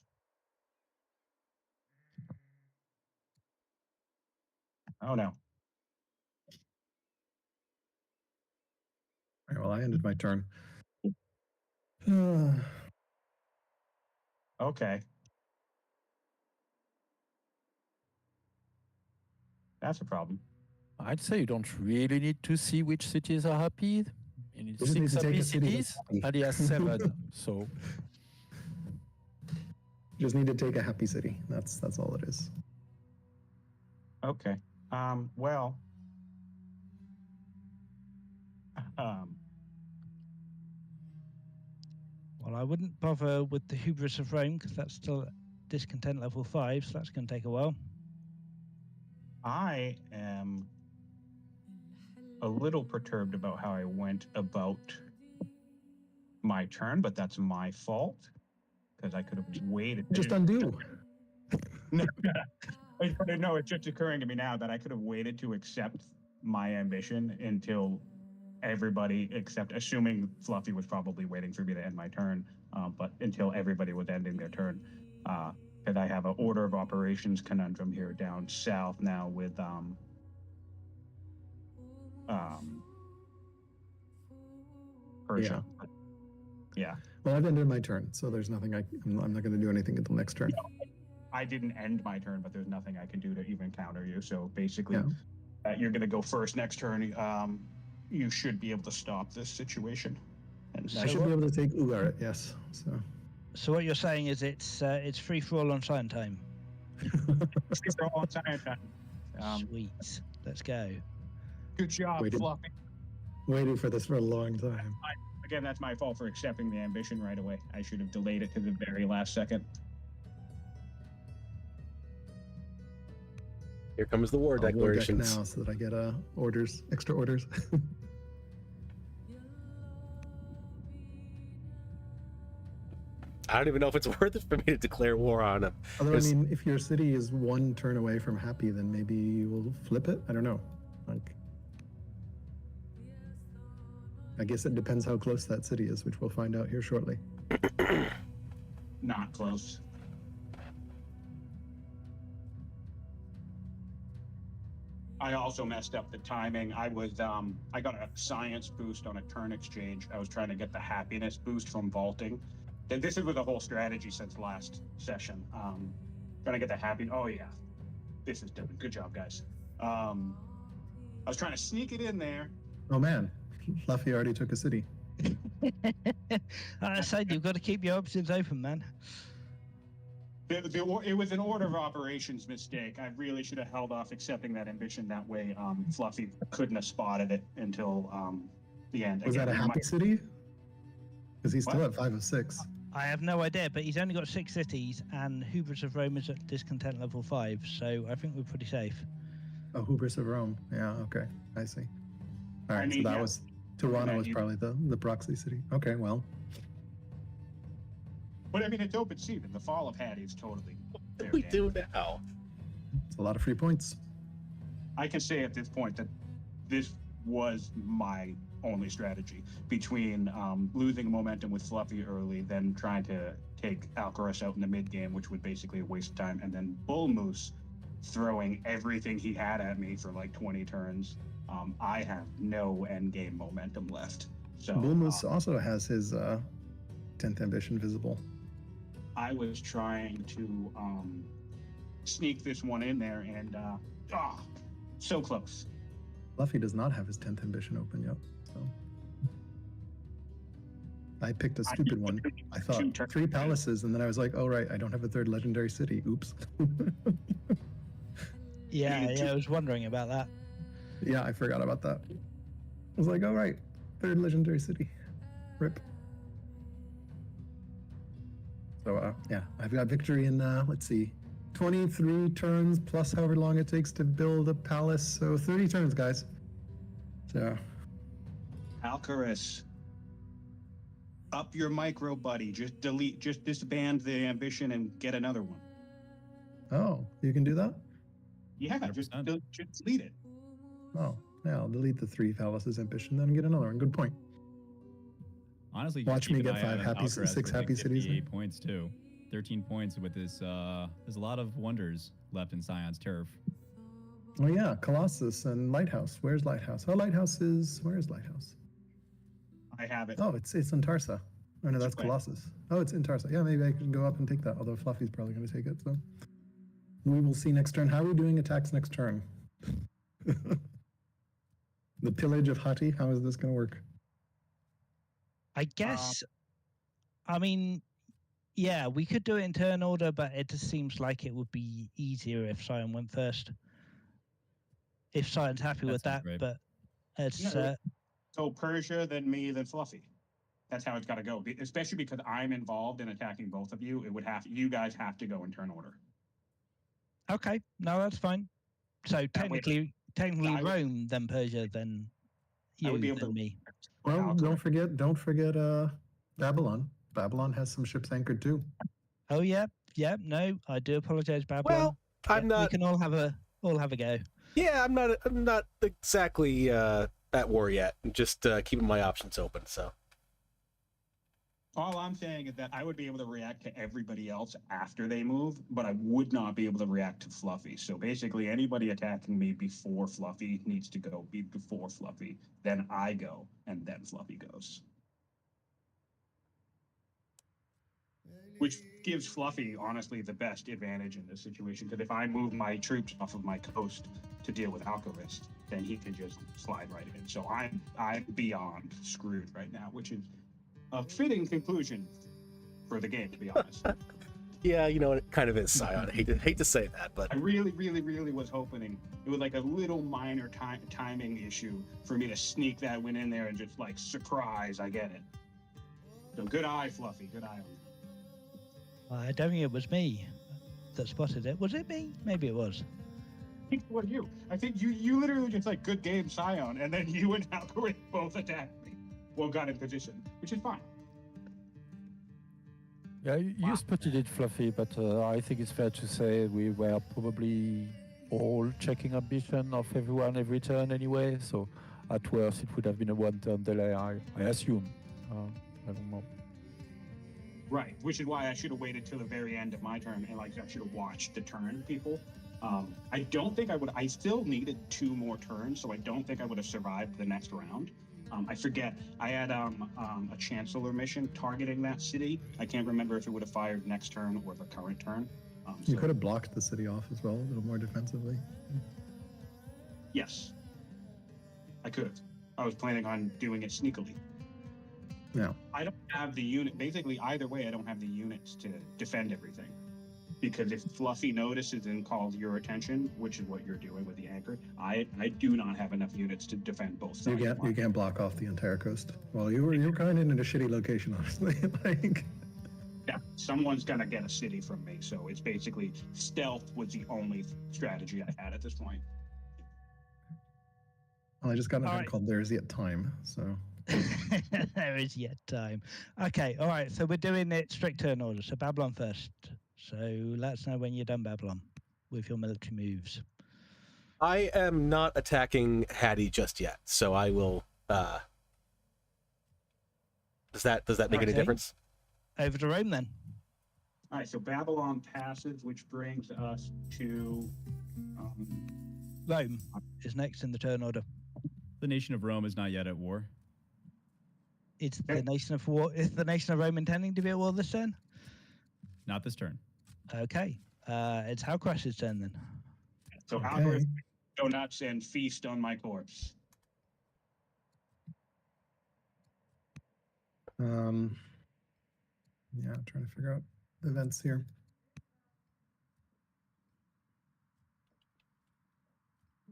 Oh no. All right, well, I ended my turn. Okay. That's a problem. I'd say you don't really need to see which cities are happy. You need just need 6 to take happy a city that's cities, happy. and he has 7. So Just need to take a happy city. That's all it is. Okay. Well. Well, I wouldn't bother with the hubris of Rome because that's still at discontent level 5, so that's going to take a while. I am a little perturbed about how I went about my turn, but that's my fault because I could have waited. Just undo. No, no, it's just occurring to me now that I could have waited to accept my ambition until everybody, assuming Fluffy was probably waiting for me to end my turn, but until everybody was ending their turn. Because I have an order of operations conundrum here down south now with Persia. Yeah. Well, I've ended my turn, so there's nothing I'm not going to do anything until next turn. I didn't end my turn, but there's nothing I can do to even counter you. So basically, you're going to go first next turn. You should be able to stop this situation. And I should be able to take Ugarit, yes. So what you're saying is it's free for all on Sion time. Sweet. Let's go. Good job, Fluffy. Waited for this for a long time. Again, that's my fault for accepting the ambition right away. I should have delayed it to the very last second. Here comes the war declarations. War deck now, so that I get extra orders. I don't even know if it's worth it for me to declare war on him. Although, I mean, if your city is one turn away from happy, then maybe you will flip it. I don't know. I guess it depends how close that city is, which we'll find out here shortly. Not close. I also messed up the timing. I got a science boost on a turn exchange. I was trying to get the happiness boost from vaulting. And this is with the whole strategy since last session. Trying to get the happy. Oh yeah, this is done. Good job, guys. I was trying to sneak it in there. Oh man, Fluffy already took a city. I said you've got to keep your options open, man. It was an order of operations mistake. I really should have held off accepting that ambition. That way, Fluffy couldn't have spotted it until the end. Was that a happy city? Because he's still at 5 of 6. I have no idea, but he's only got 6 cities, and Hubris of Rome is at discontent level 5, so I think we're pretty safe. Oh, Hubris of Rome. Yeah, okay. I see. All right, so that was... Tirana was probably the proxy city. Okay, well... But I mean, it's open season. The fall of Hattie is totally. What do we do now? It's a lot of free points. I can say at this point that this was my only strategy between losing momentum with Fluffy early, then trying to take Alcaras out in the mid game, which would basically waste time, and then BullMoose throwing everything he had at me for like 20 turns. I have no end game momentum left. So BullMoose also has his 10th ambition visible. I was trying to sneak this one in there, and so close. Fluffy does not have his 10th ambition open yet, so I picked a stupid one. I thought 3 palaces, and then I was like, oh right, I don't have a 3rd legendary city. Oops. Yeah, I was wondering about that. Yeah, I forgot about that. I was like, oh right, 3rd legendary city. Rip. So yeah, I've got victory in let's see, 23 turns plus however long it takes to build a palace. So 30 turns, guys. So Alcaras, up your micro, buddy. Just disband the ambition and get another one. oh, you can do that? Yeah, just 100%. delete it. Oh, yeah, I'll delete the 3 palaces ambition, then get another one. Good point. Honestly, Watch just me keep an get eye 5 out happy, on Alcaraz 6 for, like, happy cities. 58 points too. 13 points with this. There's a lot of wonders left in Sion's turf. Oh yeah, Colossus and Lighthouse. Where's Lighthouse? Oh, Lighthouse is, where's Lighthouse? I have it. Oh, it's in Tarsa. Oh no, that's Where? Colossus. Oh, it's in Tarsa. Yeah, maybe I can go up and take that. Although Fluffy's probably going to take it. So we will see next turn. How are we doing attacks next turn? The pillage of Hati. How is this going to work? I guess. I mean, yeah, we could do it in turn order, but it just seems like it would be easier if Sion went first. If Sion's happy That with sounds that, great. but it's Yeah, So Persia, then me, then Fluffy. That's how it's got to go. Especially because I'm involved in attacking both of you. It would have you guys have to go in turn order. okay. No, that's fine. So way- technically, I would- Rome, then Persia, then I would be you, able then to- me. Well, Alcaraz. don't forget Babylon. Babylon has some ships anchored too. Oh yeah, yeah. No, I do apologize, Babylon. Well, I'm Yeah, not. We can all have a go. Yeah, I'm not exactly at war yet. I'm just keeping my options open. So All I'm saying is that I would be able to react to everybody else after they move, but I would not be able to react to Fluffy. So basically, anybody attacking me before Fluffy needs to go before Fluffy. Then I go, and then Fluffy goes. Which gives Fluffy, honestly, the best advantage in this situation. Because if I move my troops off of my coast to deal with Alcaraz, then he can just slide right in. So I'm beyond screwed right now, which is a fitting conclusion for the game, to be honest. yeah, you know, it kind of is Sion. Hate to say that, but I really was hoping it was like a little minor timing issue for me to sneak that win in there and just like surprise, I get it. So good eye, Fluffy. Good eye. I don't think it was me that spotted it. Was it me? Maybe it was. I think it was you. I think you literally just like good game, Sion, and then you and Alcaraz both attacked me. Well, got in position, which is fine. Yeah, you spotted it, Fluffy, but I think it's fair to say we were probably all checking ambition of everyone every turn anyway. So at worst, it would have been a 1-turn delay, I assume. I don't know. Right, which is why I should have waited till the very end of my turn and like I should have watched the turn people. I don't think I would. I still needed 2 more turns, so I don't think I would have survived the next round. I forget. I had a chancellor mission targeting that city. I can't remember if it would have fired next turn or the current turn. You could have blocked the city off as well, a little more defensively. Yes, I could have. I was planning on doing it sneakily. Yeah. I don't have the unit. Basically, either way, I don't have the units to defend everything. Because if Fluffy notices and calls your attention, which is what you're doing with the anchor, I do not have enough units to defend both sides. You can't block off the entire coast. Well, you were kind of in a shitty location, honestly. like. Yeah, someone's gonna get a city from me. So it's basically stealth was the only strategy I had at this point. Well, I just got an event right. called There's Yet Time, so. There is yet time. Okay, all right. So we're doing it strict turn order. So Babylon first. So let us know when you're done, Babylon, with your military moves. I am not attacking Hattie just yet. So I will. Does that make any Okay. difference? Over to Rome then. All right, so Babylon passes, which brings us to. Rome is next in the turn order. The nation of Rome is not yet at war. It's Okay. the nation of war. Is the nation of Rome intending to be at war this turn? Not this turn. Okay. It's Halcrash's turn then. So Okay. Alcaraz donuts and feast on my corpse. Yeah, I'm trying to figure out events here.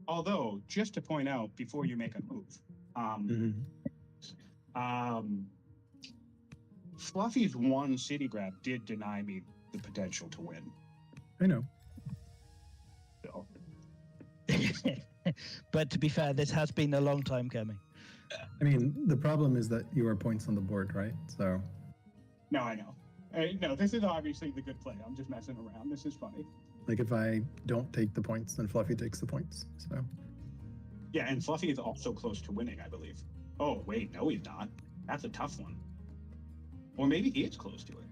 Although, just to point out before you make a move, Fluffy's one city grab did deny me the potential to win. I know. So, But to be fair, this has been a long time coming. I mean, the problem is that you are points on the board, right? So no, I know. No, this is obviously the good play. I'm just messing around. This is funny. like if I don't take the points, then Fluffy takes the points. So Yeah, and Fluffy is also close to winning, I believe. Oh, wait, no, he's not. That's a tough one. Or maybe he is close to it.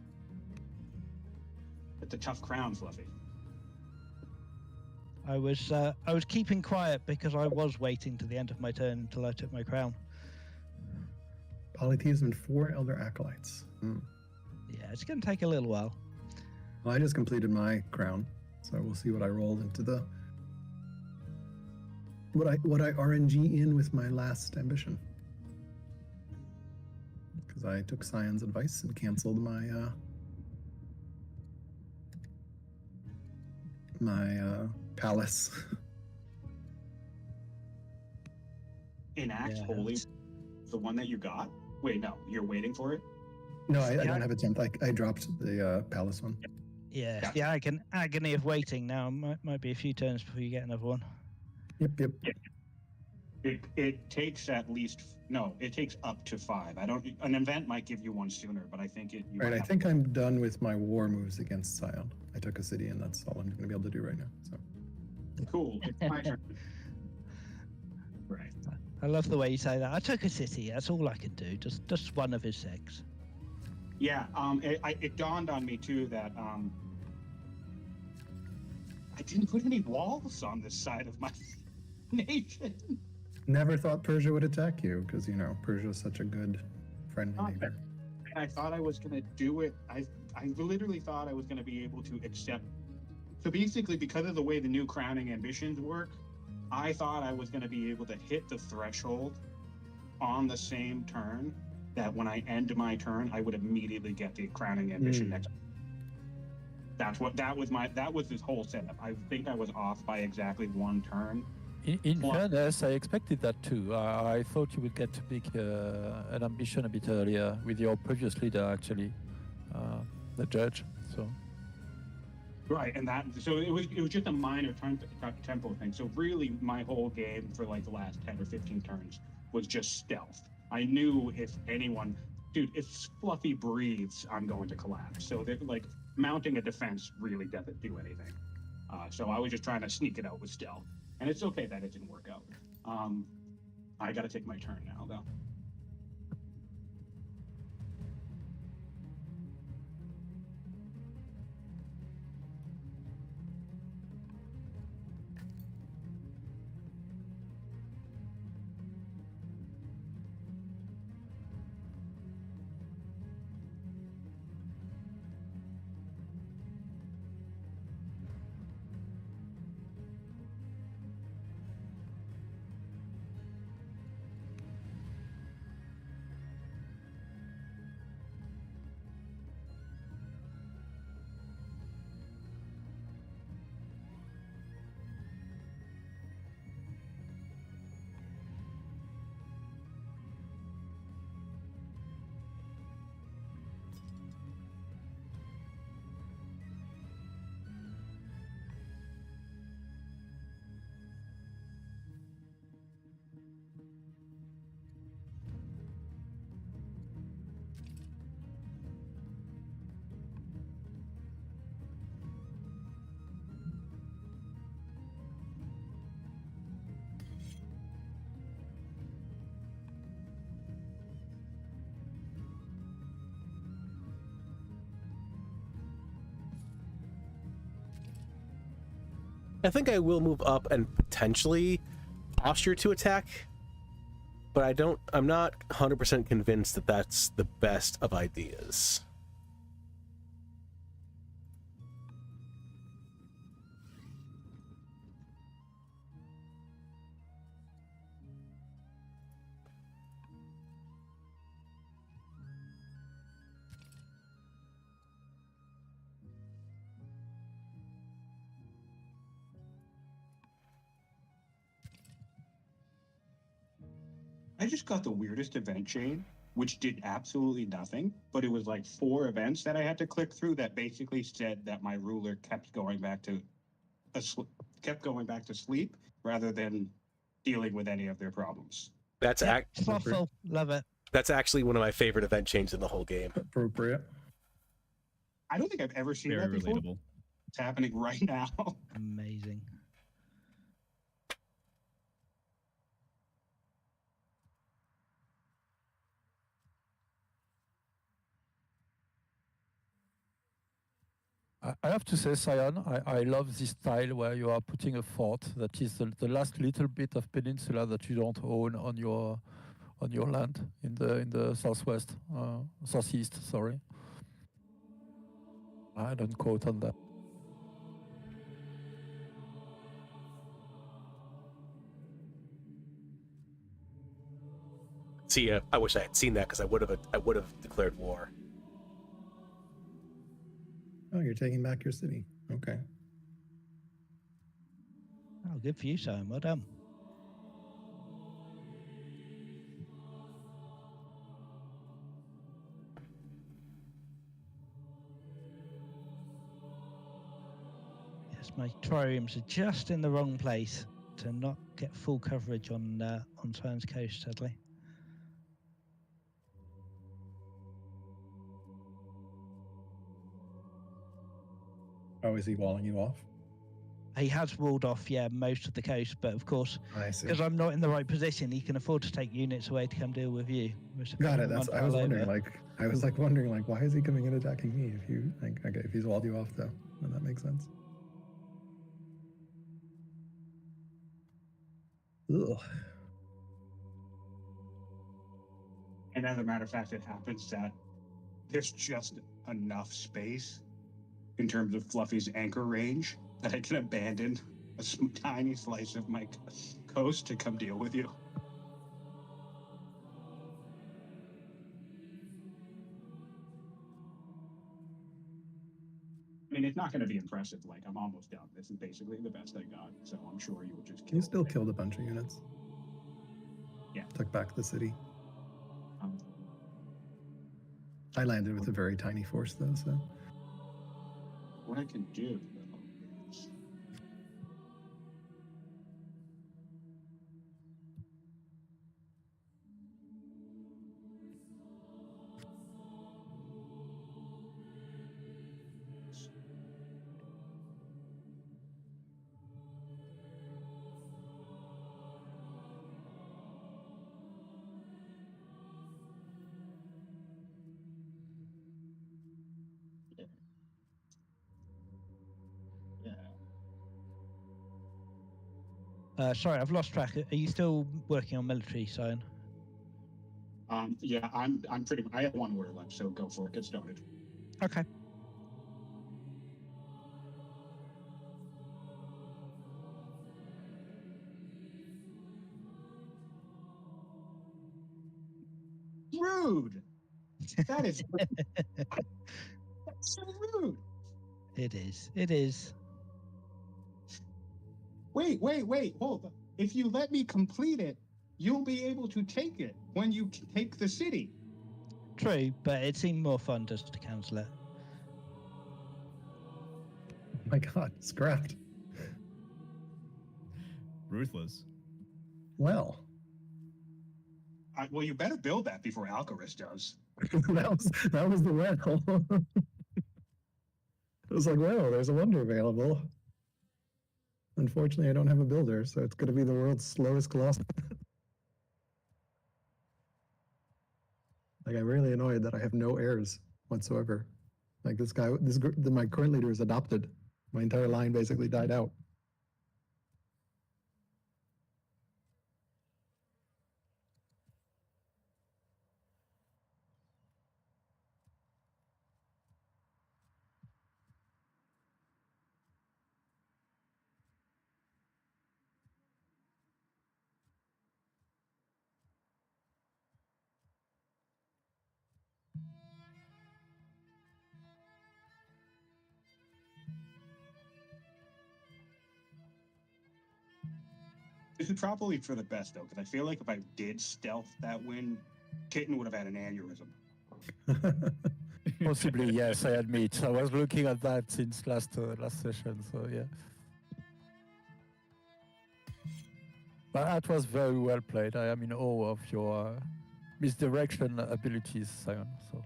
It's a tough crown, Fluffy. I was keeping quiet because I was waiting to the end of my turn until I took my crown. polytheism and 4 elder acolytes. Yeah, it's going to take a little while. Well, I just completed my crown, so we'll see what I roll into the what I RNG in with my last ambition. Because I took Sion's advice and canceled my palace. Enact Yeah, Holy, it's- the one that you got? Wait, no, you're waiting for it? No, I don't have a temp. I dropped the palace one. Yeah, it's the agony of waiting now. Might be a few turns before you get another one. Yep. It takes at least it takes up to 5. An event might give you one sooner, but I think it. All right, I think I'm done with my war moves against Sion. I took a city, and that's all I'm going to be able to do right now. So Cool. It's my turn. Right. I love the way you say that. I took a city. That's all I could do. Just one of his 6. Yeah. It dawned on me too that I didn't put any walls on this side of my nation. never thought Persia would attack you because Persia's such a good friendly neighbor. I thought I was gonna do it. I literally thought I was gonna be able to accept. So basically, because of the way the new crowning ambitions work, I thought I was gonna be able to hit the threshold on the same turn. That when I end my turn, I would immediately get the crowning ambition next. That was this whole setup. I think I was off by exactly 1 turn. In fairness, I expected that too. I thought you would get to pick an ambition a bit earlier with your previous leader, actually, the judge. So. Right, and so it was just a minor tempo thing. So really, my whole game for like the last 10 or 15 turns was just stealth. I knew if Fluffy breathes, I'm going to collapse. So like mounting a defense really doesn't do anything. So I was just trying to sneak it out with stealth, and it's okay that it didn't work out. I got to take my turn now, though. I think I will move up and potentially posture to attack, but I'm not 100% convinced that that's the best of ideas. I just got the weirdest event chain which did absolutely nothing, but it was like 4 events that I had to click through that basically said that my ruler kept going back to sleep rather than dealing with any of their problems. That's Slothful. Love it. that's actually one of my favorite event changes in the whole game. Appropriate. I don't think I've ever seen Very that before. relatable. It's happening right now. Amazing. I have to say, Sion, I love this style where you are putting a fort that is the last little bit of peninsula that you don't own on your land in the southwest, southeast. Sorry, I don't quote on that. See, I wish I had seen that because I would have declared war. Oh, you're taking back your city. Okay. Oh, good for you, Simon. Well done. Yes, my triremes are just in the wrong place to not get full coverage on Sion's coast, sadly. Oh, is he walling you off? He has walled off, yeah, most of the coast, but of course, I see. because I'm not in the right position, he can afford to take units away to come deal with you. Got it. That's. I was wondering, like, why is he coming and attacking me? If you like, okay, if he's walled you off, though, then that makes sense. Ugh. And as a matter of fact, it happens that there's just enough space in terms of Fluffy's anchor range that I can abandon a tiny slice of my coast to come deal with you. I mean, it's not going to be impressive. Like, I'm almost done. This is basically the best I got, so I'm sure you will just kill You still it. killed a bunch of units. Yeah. Took back the city. Um, I landed with a very tiny force, though, so. what I can do, though, is... Sorry, I've lost track. Are you still working on military, Sion? Yeah, I'm pretty. I have 1 order left, so go for it. Get started. Okay. Rude. That is. That's so rude. It is. It is. Wait, hold on. If you let me complete it, you'll be able to take it when you take the city. True, but it seemed more fun just to cancel it. Oh my God, scrapped. Ruthless. Well, Well, you better build that before Alcaras does. that was the well. It was like, well, there's a wonder available. Unfortunately, I don't have a builder, so it's going to be the world's slowest colossus. Like, I'm really annoyed that I have no heirs whatsoever. Like, my current leader is adopted. My entire line basically died out. This is probably for the best, though, because I feel like if I did stealth that win, Kitten would have had an aneurysm. Possibly, yes, I admit. I was looking at that since last session, so yeah. But that was very well played. I am in awe of your misdirection abilities, Sion. So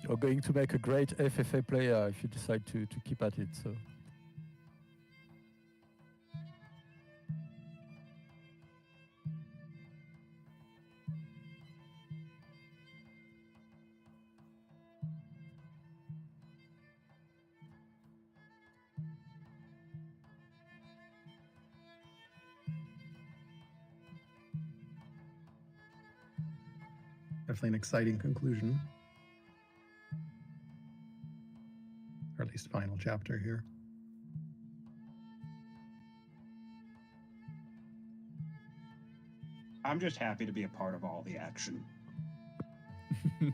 you're going to make a great FFA player if you decide to keep at it. So. Definitely an exciting conclusion. Or at least final chapter here. I'm just happy to be a part of all the action.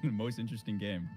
Most interesting game.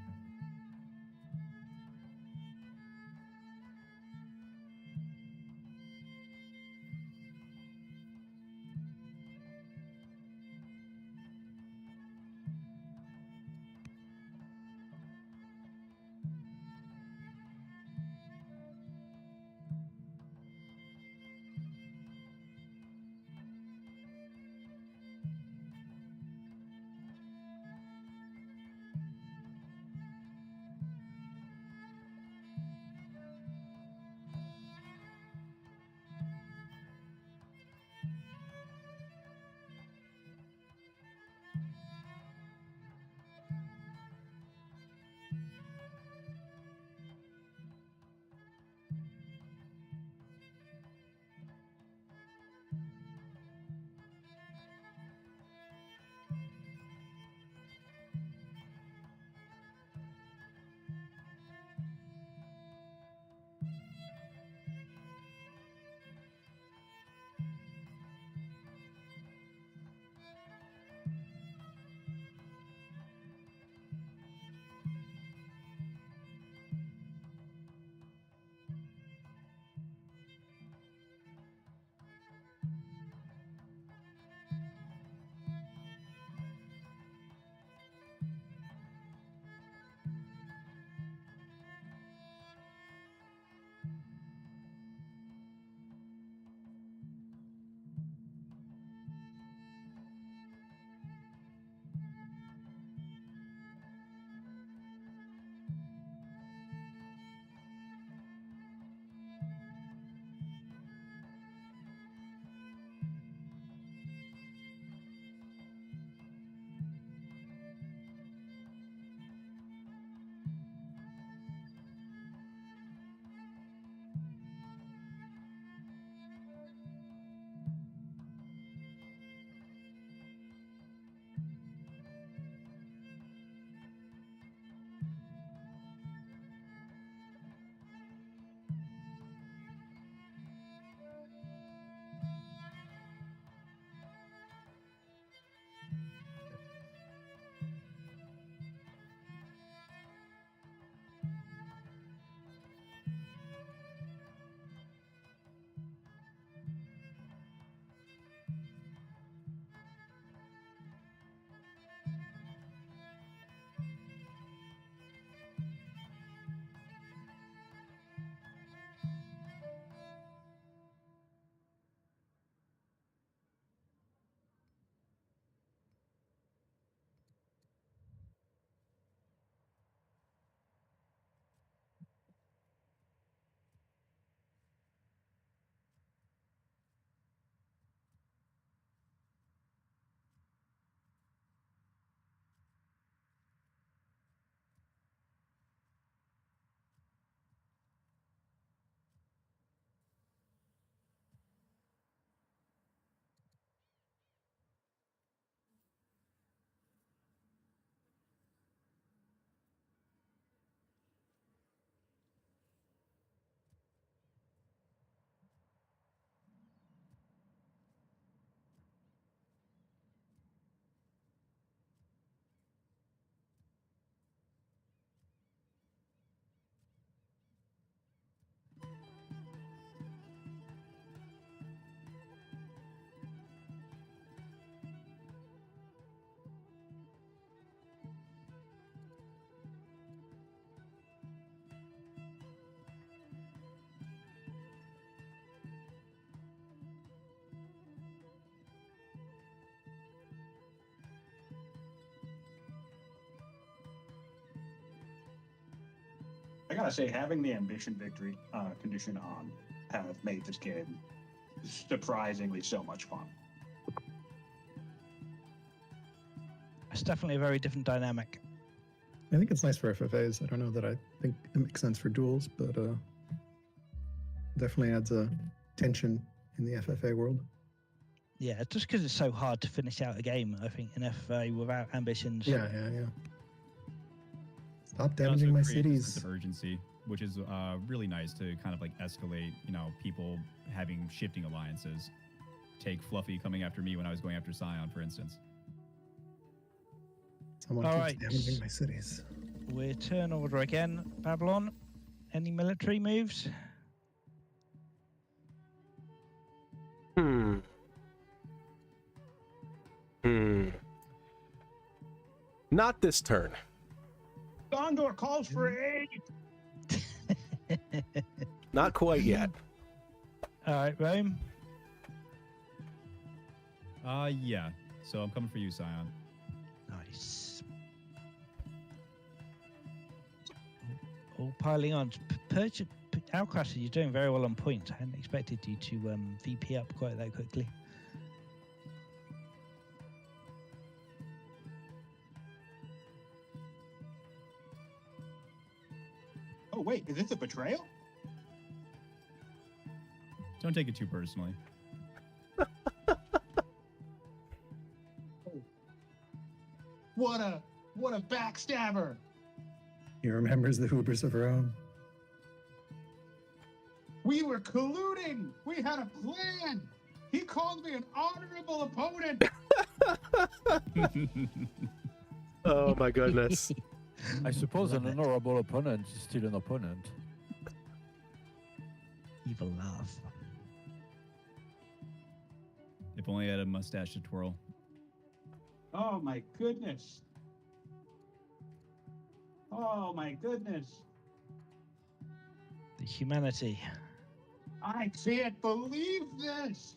gotta say, having the ambition victory condition on have made this game surprisingly so much fun. It's definitely a very different dynamic. I think it's nice for FFAs. I don't know that I think it makes sense for duels, but definitely adds a tension in the FFA world. Yeah, just because it's so hard to finish out a game, I think, in FFA without ambitions. Yeah. Stop It also damaging my creates a sense cities. of urgency, which is really nice to kind of like escalate, people having shifting alliances. Take Fluffy coming after me when I was going after Sion, for instance. Someone All keeps right. damaging my cities. We're turn order again. Babylon, any military moves? Not this turn. Gondor calls for aid. Not quite yet. All right, Rome. Yeah. So I'm coming for you, Sion. Nice. All piling on. Alcaras, you're doing very well on points. I hadn't expected you to VP up quite that quickly. Oh wait, is this a betrayal? Don't take it too personally. What a backstabber! He remembers the Hoobers of Rome. We were colluding. We had a plan. He called me an honorable opponent. Oh my goodness. I suppose an Love it. honorable opponent is still an opponent. Evil laugh. If only I had a mustache to twirl. Oh my goodness. Oh my goodness. The humanity. I can't believe this.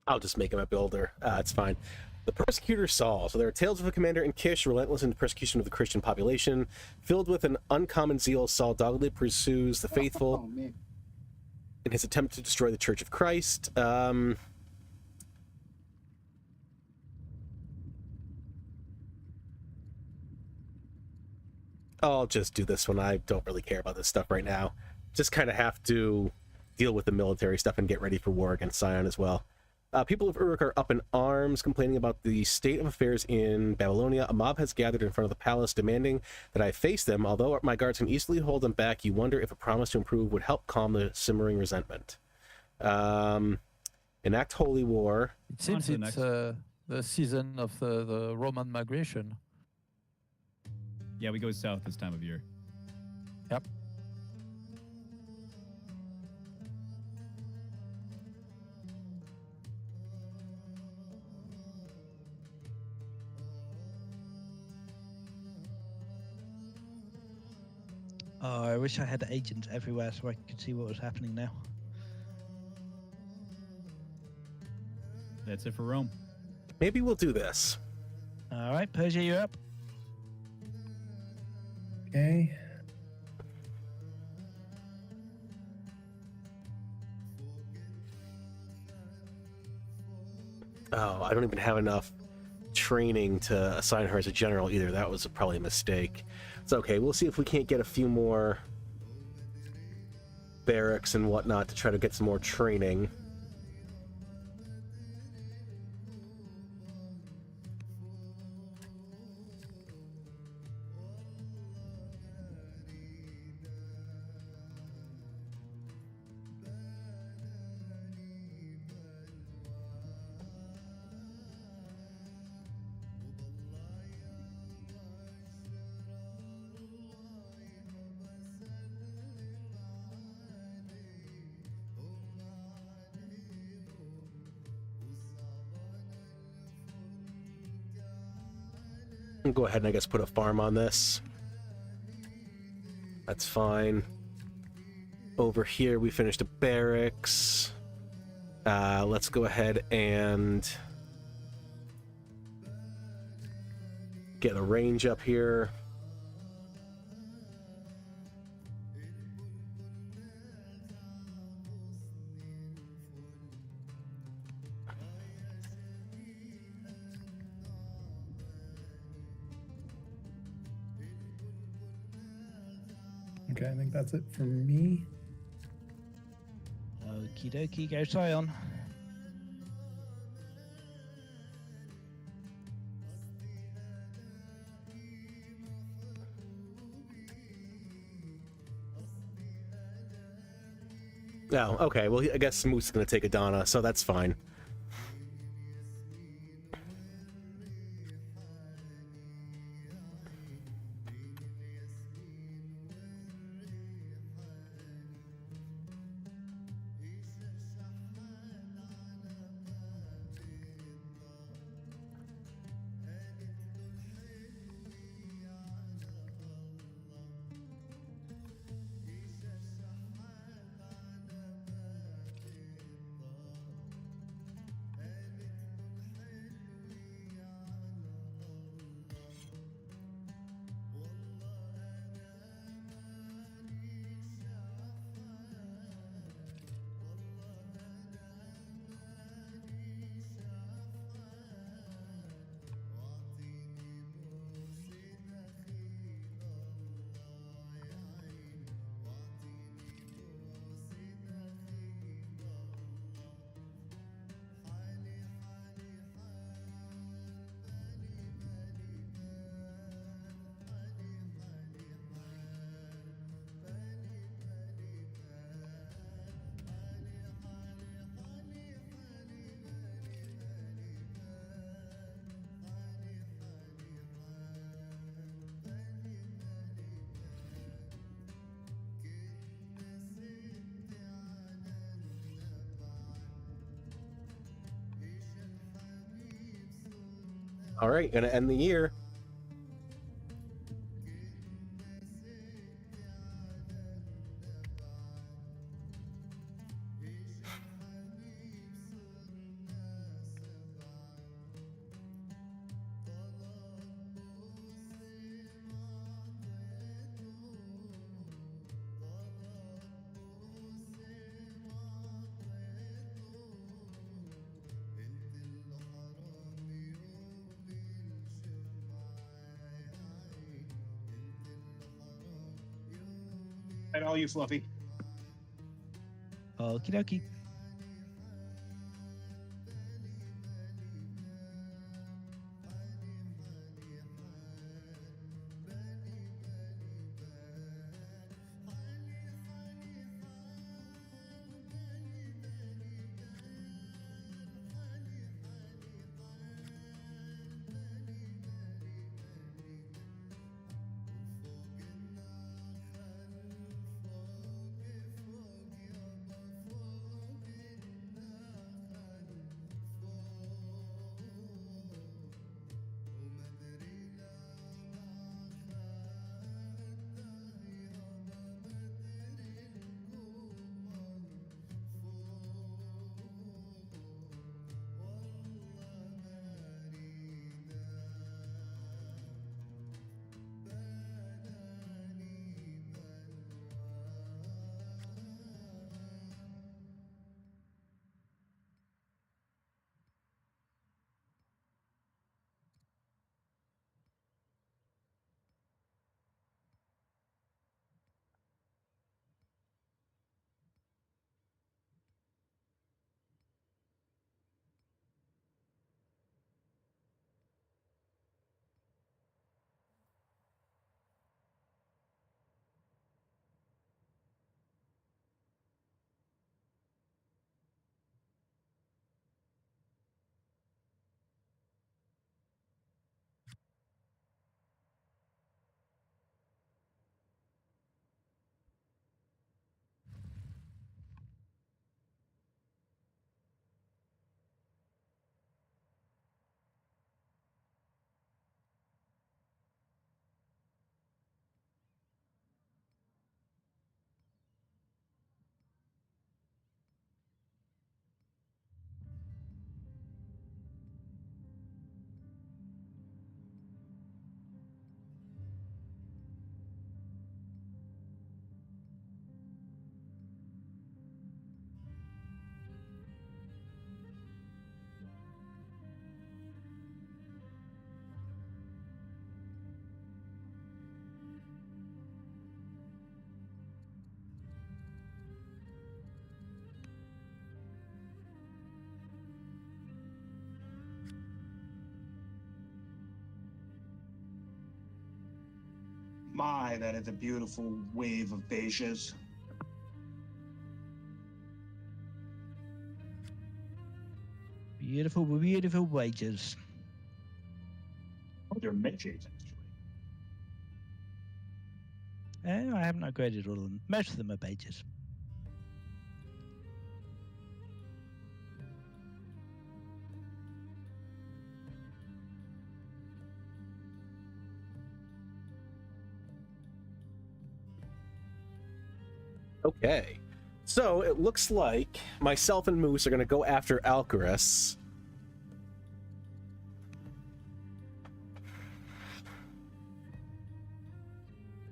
I'll just make him a builder. It's fine. The Persecutor Saul. So there are tales of a commander in Kish, relentless in the persecution of the Christian population. Filled with an uncommon zeal, Saul doggedly pursues the faithful Oh man. in his attempt to destroy the Church of Christ. I'll just do this one. I don't really care about this stuff right now. Just kind of have to deal with the military stuff and get ready for war against Sion as well. People of Uruk are up in arms, complaining about the state of affairs in Babylonia. A mob has gathered in front of the palace, demanding that I face them. Although my guards can easily hold them back, you wonder if a promise to improve would help calm the simmering resentment. Enact holy war. It seems to the it's next. the season of the Roman migration. Yeah, we go south this time of year. Yep. Oh, I wish I had agents everywhere so I could see what was happening now. That's it for Rome. Maybe we'll do this. All right, Persia, you're up. Okay. Oh, I don't even have enough training to assign her as a general either. That was probably a mistake. It's okay. We'll see if we can't get a few more barracks and whatnot to try to get some more training. I'll go ahead and I guess put a farm on this. That's fine. Over here we finished a barracks. Let's go ahead and get a range up here. Okay, I think that's it for me. Okie dokie, go Sion. Oh, okay. Well, I guess Moose is going to take Adana, so that's fine. All right, gonna end the year. And all you, Fluffy. Okie dokie. My, that is a beautiful wave of beiges. Beautiful, beautiful wages. Oh, they're midges, actually. I haven't upgraded all of them. Most of them are pages. Okay. So it looks like myself and Moose are going to go after Alcaras.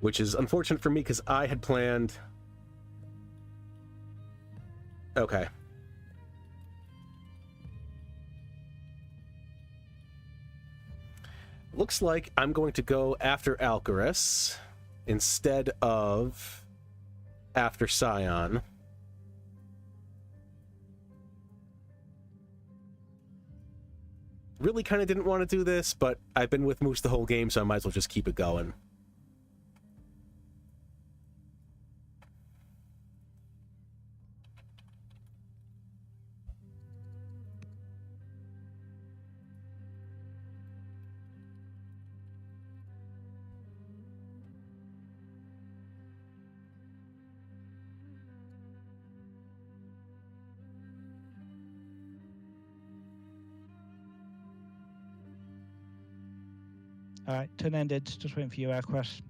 Which is unfortunate for me because I had planned... Okay. Looks like I'm going to go after Alcaras instead of after Sion. Really kind of didn't want to do this, but I've been with Moose the whole game, so I might as well just keep it going. All right, turn ended. Just waiting for you, Alcaras.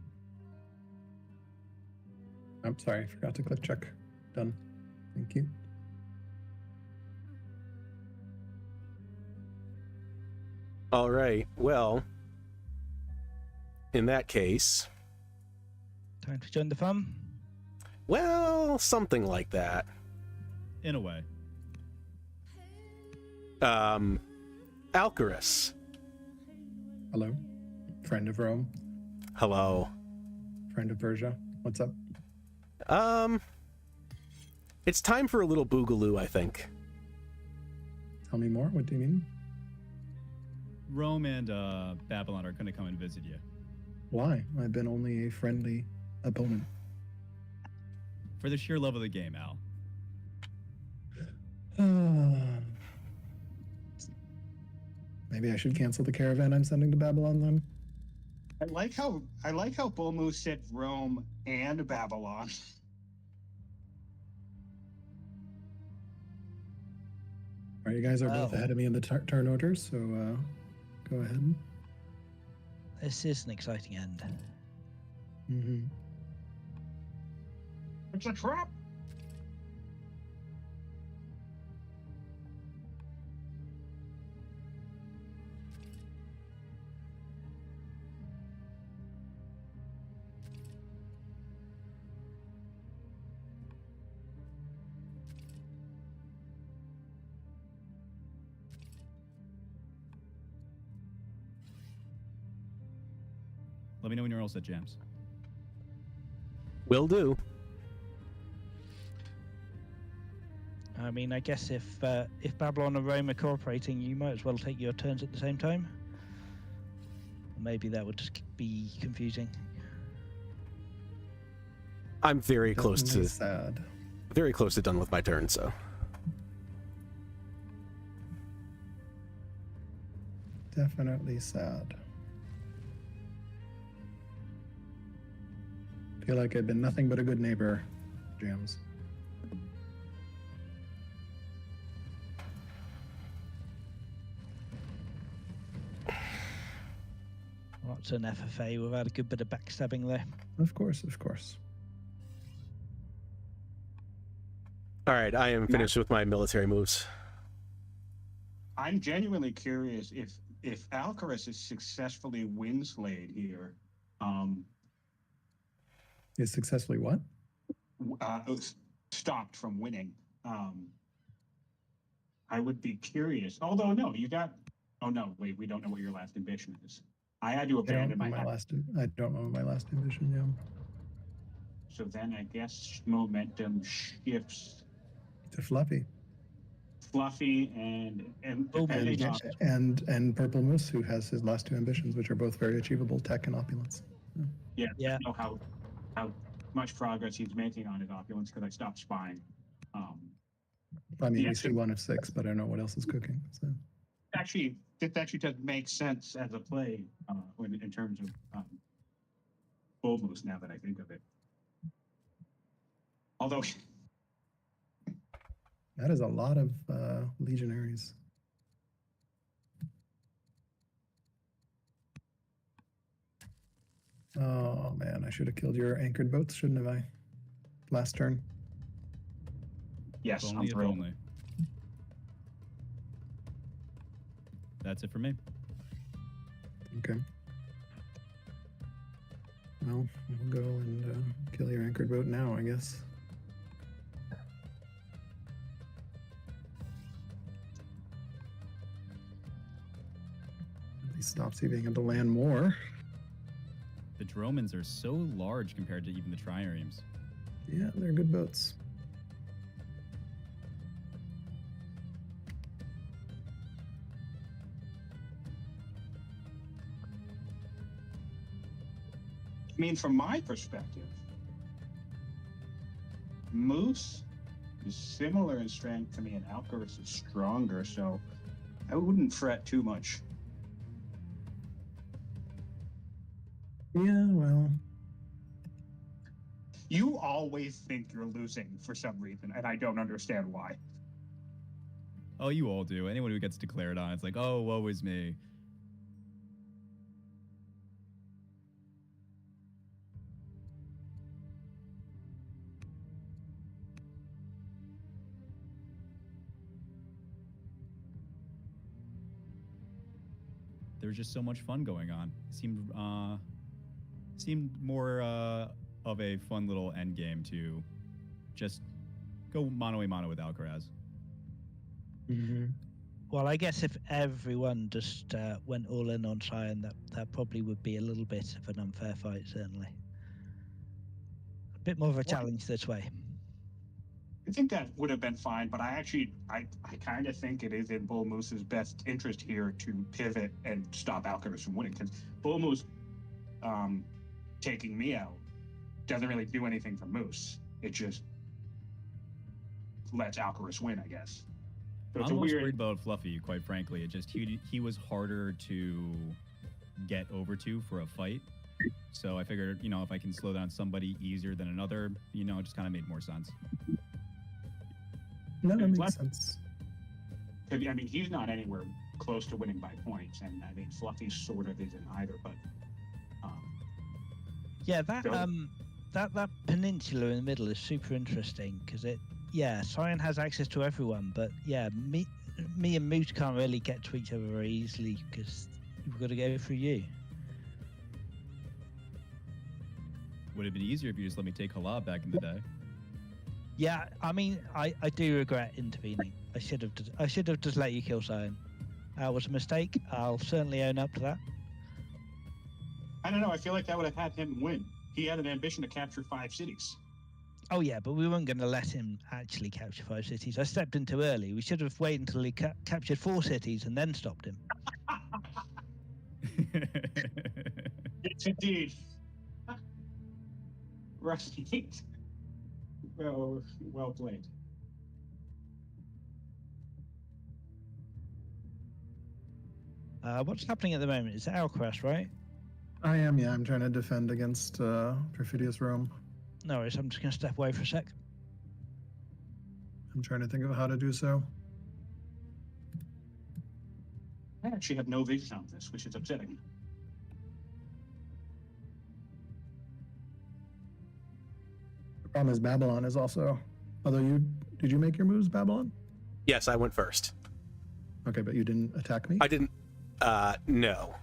I'm sorry, I forgot to click check. Done. Thank you. All right, well, in that case... Time to join the fun. Well, something like that. In a way. Alcaras. Hello. Friend of Rome. Hello. Friend of Persia. What's up? It's time for a little boogaloo, I think. Tell me more. What do you mean? Rome and Babylon are going to come and visit you. Why? I've been only a friendly opponent. For the sheer love of the game, Al. Maybe I should cancel the caravan I'm sending to Babylon then. I like how BullMoose said Rome and Babylon. All right, you guys are both Oh. ahead of me in the turn orders, so go ahead. This is an exciting end. Mm-hmm. It's a trap. Let me know when you're all set, Jams. Will do. I mean, I guess if Babylon and Rome are cooperating, you might as well take your turns at the same time. Maybe that would just be confusing. I'm very close Definitely to sad. very close to done with my turn, so. Definitely sad. Feel like I've been nothing but a good neighbor, Jams. What's an FFA without a good bit of backstabbing there? Of course, of course. All right, I am finished with my military moves. I'm genuinely curious if Alcaras is successfully winslayed here. Is successfully what? Stopped from winning. I would be curious. Although no, you got. Oh no, wait, we don't know what your last ambition is. I had to abandon my last. I don't know my last ambition. Yeah. So then I guess momentum shifts. To Fluffy Fluffy and depending on and Purple Moose, who has his last two ambitions, which are both very achievable: tech and opulence. Yeah, Yeah. I don't know how much progress he's making on his opulence because I stopped spying. I mean, Yeah, we see 1 of 6, but I don't know what else is cooking. So Actually, this actually does make sense as a play in terms of Bull Moose. Now that I think of it, although that is a lot of legionaries. Oh man, I should have killed your anchored boats, shouldn't have I? Last turn. yes, If I'm only, if thrilled. only. That's it for me. Okay. Well, we'll go and kill your anchored boat now, I guess. At least stops you being able to land more. The Dromans are so large compared to even the triremes. Yeah, they're good boats. I mean, from my perspective, Moose is similar in strength to me, and Alcaras is stronger, so I wouldn't fret too much. Yeah, well, You always think you're losing for some reason, and I don't understand why. Oh, you all do. Anyone who gets declared on, it's like, oh, woe is me. There was just so much fun going on. Seemed more of a fun little end game to just go mano a mano with Alcaraz. Well, I guess if everyone just went all in on Sion, that probably would be a little bit of an unfair fight, certainly. A bit more of a challenge this way. I think that would have been fine, but I kind of think it is in Bull Moose's best interest here to pivot and stop Alcaraz from winning, because Bull Moose taking me out doesn't really do anything for Moose. It just lets Alcaraz win, I guess. So it's I'm a most weird. worried about Fluffy, quite frankly. It just he was harder to get over to for a fight. So I figured, if I can slow down somebody easier than another, it just kind of made more sense. no, that makes Fluff- sense. I mean, he's not anywhere close to winning by points, and I mean, Fluffy sort of isn't either. But Yeah, that Go. that peninsula in the middle is super interesting because Sion has access to everyone, but me and Moose can't really get to each other very easily because we've got to go through you. Would have been easier if you just let me take Halab back in the day. Yeah, I mean, I do regret intervening. I should have just let you kill Sion. That was a mistake. I'll certainly own up to that. I don't know. I feel like that would have had him win. He had an ambition to capture 5 cities. Oh yeah, but we weren't going to let him actually capture 5 cities. I stepped in too early. We should have waited until he captured 4 cities and then stopped him. Yes, indeed. Right. Well played. What's happening at the moment? It's Alcaraz, right? I am, yeah. I'm trying to defend against Perfidious Rome. No worries, I'm just going to step away for a sec. I'm trying to think of how to do so. I actually have no vision on this, which is upsetting. The problem is Babylon is also. Although did you make your moves, Babylon? Yes, I went first. Okay, but you didn't attack me? I didn't. No.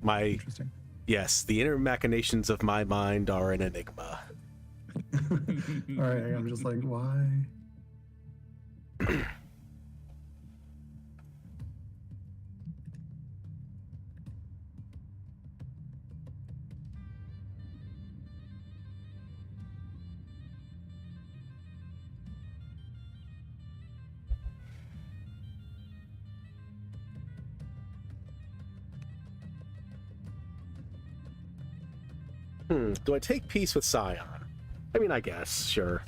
Interesting. Yes, the inner machinations of my mind are an enigma. All right, I'm just like, why? Do I take peace with Sion? I mean, I guess, sure.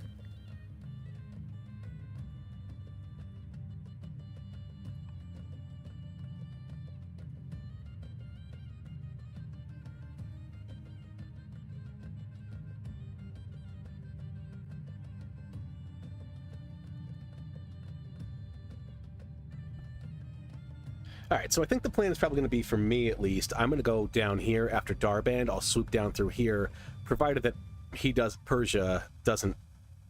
All right, so I think the plan is probably going to be, for me at least, I'm going to go down here after Darband. I'll swoop down through here, provided that Persia doesn't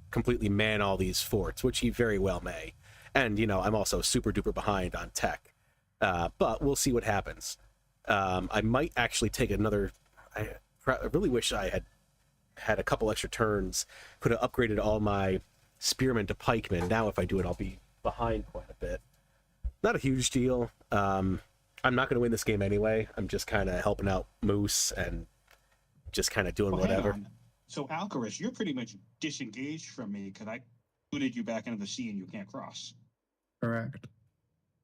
completely man all these forts, which he very well may. And, you know, I'm also super duper behind on tech. But we'll see what happens. I might actually take another... I really wish I had a couple extra turns. Could have upgraded all my spearmen to pikemen. Now if I do it, I'll be behind quite a bit. Not a huge deal. I'm not going to win this game anyway. I'm just kind of helping out Moose and just kind of doing whatever. So, Alcaras, you're pretty much disengaged from me because I booted you back into the sea and you can't cross. Correct.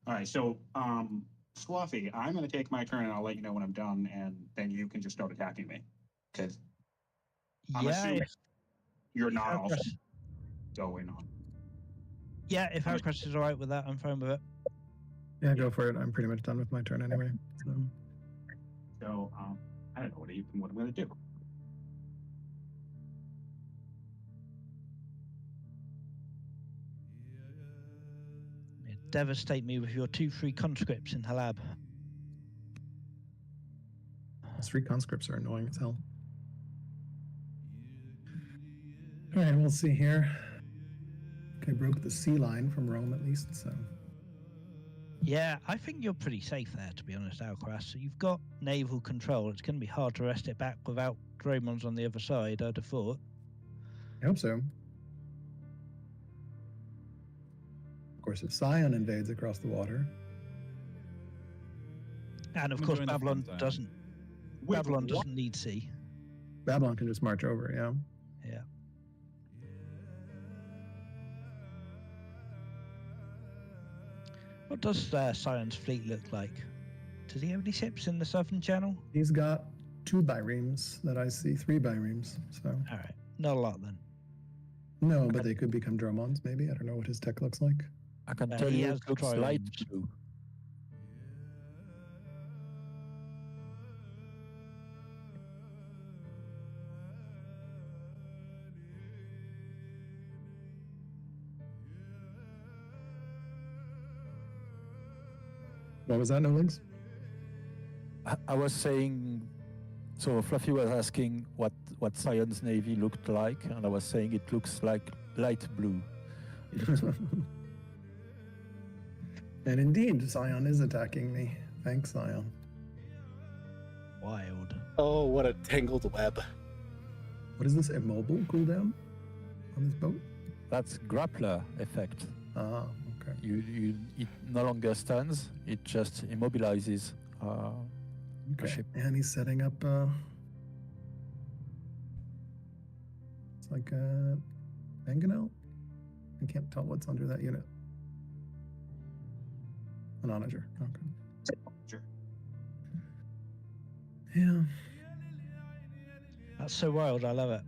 All right, so, Fluffy, I'm going to take my turn and I'll let you know when I'm done, and then you can just start attacking me. Because I'm assuming you're not also going on. Yeah, if Alcaraz is all right with that, I'm fine with it. Yeah, go for it. I'm pretty much done with my turn anyway. So, I don't know what I'm going to do. Devastate me with your 2 free conscripts in Halab. Those 3 conscripts are annoying as hell. All right, we'll see here. Okay, broke the sea line from Rome at least, so... Yeah, I think you're pretty safe there, to be honest, Alcaraz. So you've got naval control. It's going to be hard to wrest it back without Dromons on the other side, I'd have thought. I hope so. Of course, if Sion invades across the water... And of I'm course, enjoying the Babylon fun time. doesn't... Babylon doesn't need sea. Babylon can just march over, yeah. Yeah. What does Sion's fleet look like? Does he have any ships in the Southern Channel? He's got 2 biremes that I see, 3 biremes, so... All right, not a lot then. No, but they could become Dromons, maybe. I don't know what his tech looks like. I can Uh, tell he you has it looks trials. light blue. What was that, No Legs? I was saying, so Fluffy was asking what Sion's navy looked like, and I was saying it looks like light blue. And indeed, Sion is attacking me. Thanks, Sion. Wild. Oh, what a tangled web. What is this immobile cooldown on this boat? That's grappler effect. Ah, okay. It no longer stands; it just immobilizes. Okay. ship. And he's setting up. It's like a mangonel. I can't tell what's under that unit. An onager. Okay. Sure. Yeah. That's so wild, I love it.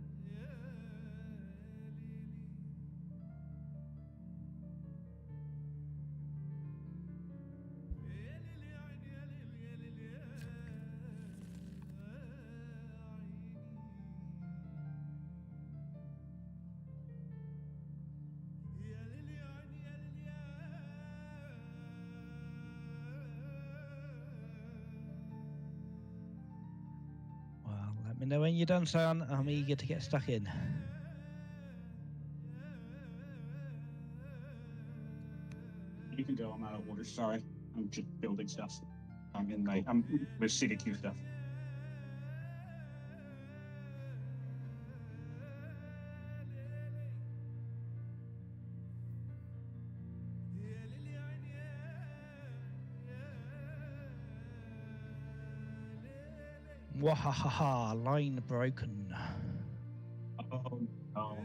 Well, let me know when you're done, son. I'm eager to get stuck in. You can go. I'm out of order. Sorry. I'm just building stuff. I'm with CDQ stuff. Wahahaha, line broken. Oh, no.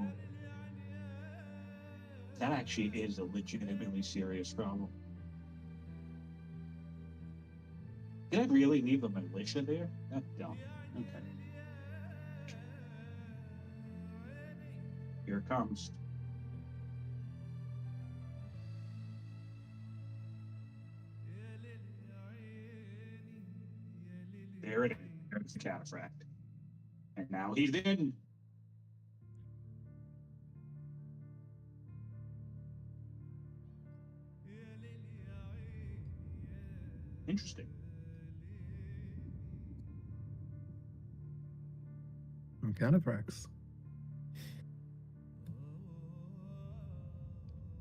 That actually is a legitimately serious problem. Did I really leave a militia there? That's dumb. Okay. Here it comes. There it is. There's the cataphract. And now he's in. Interesting. Cataphracts.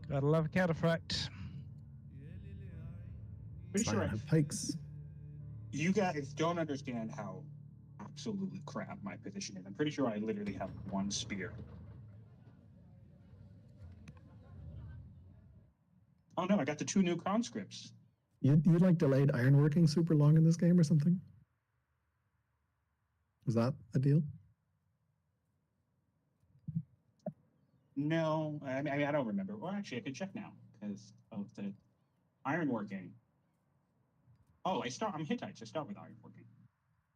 Gotta love a cataphract. Pretty sure Silent pikes. you guys don't understand how absolutely crap my position is. I'm pretty sure I literally have one spear. Oh no, I got the 2 new conscripts. You like delayed ironworking super long in this game or something? Was that a deal? No, I mean I don't remember. Well, actually, I can check now because of the ironworking. Oh, I'm Hittites. I start with ironworking.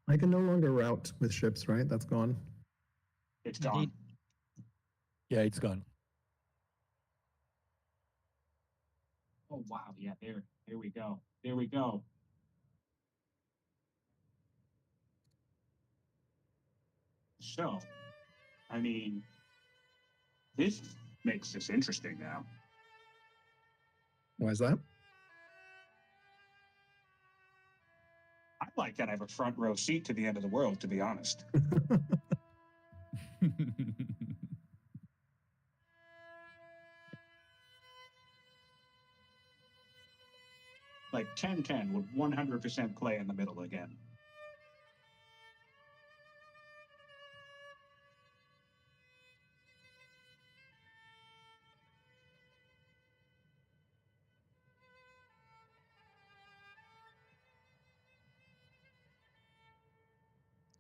I can no longer route with ships, right? That's gone. It's gone. Yeah, it's gone. Oh wow, yeah, there we go. There we go. So, I mean, this makes this interesting now. Why is that? I like that I have a front row seat to the end of the world, to be honest. Like 10-10 would 100% play in the middle again.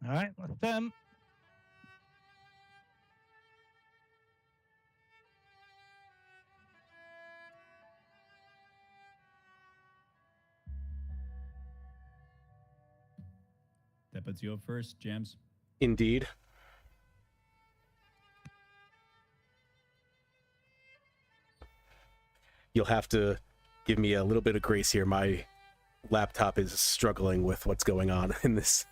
All right, that's them. That puts you up first, Jams. Indeed. You'll have to give me a little bit of grace here. My laptop is struggling with what's going on in this.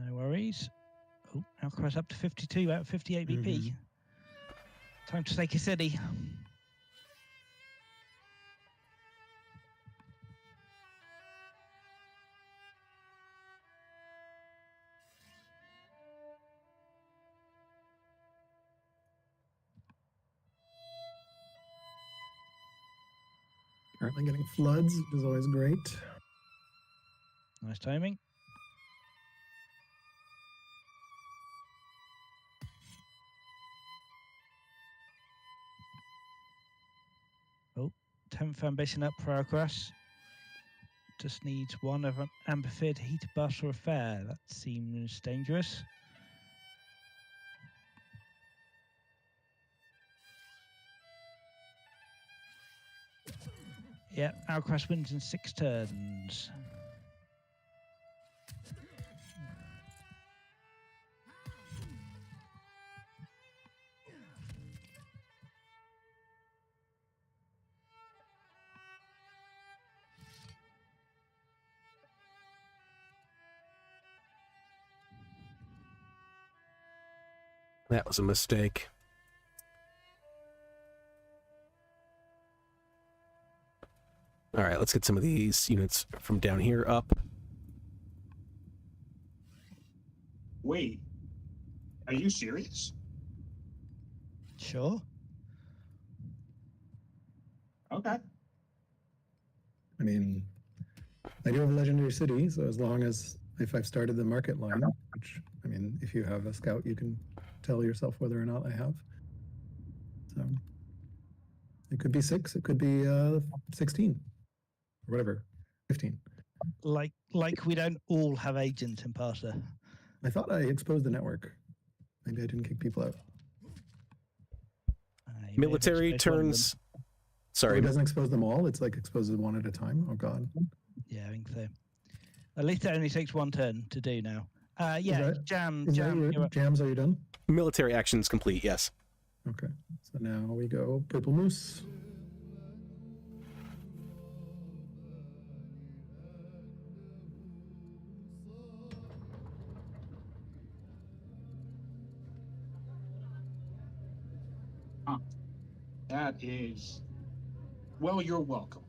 No worries. Oh, alcaras up to 52 out of 58 BP. Time to take a city. Currently getting floods, which is always great. Nice timing. Oh, 10th foundation up for alcaras. Just needs one of an amphitheater, heat bus or a fair. That seems dangerous. Yeah, alcaras wins in 6 turns. That was a mistake. All right, let's get some of these units from down here up. Wait, are you serious? Sure. Okay. I mean, I do have a legendary city, so as long as if I've started the market line, which I mean, if you have a scout, you can tell yourself whether or not I have. So it could be 6, it could be 16, or whatever, 15. Like we don't all have agents in Parser. I thought I exposed the network. Maybe I didn't kick people out. Military turns. Sorry. It doesn't expose them all. It's like exposes one at a time. Oh God. Yeah, I think so. At least it only takes one turn to do now. Yeah, that- Jam, Is that Jam. your You're up. jams? Are you done? Military actions complete, yes. Okay. So now we go Purple Moose. That is, well, you're welcome.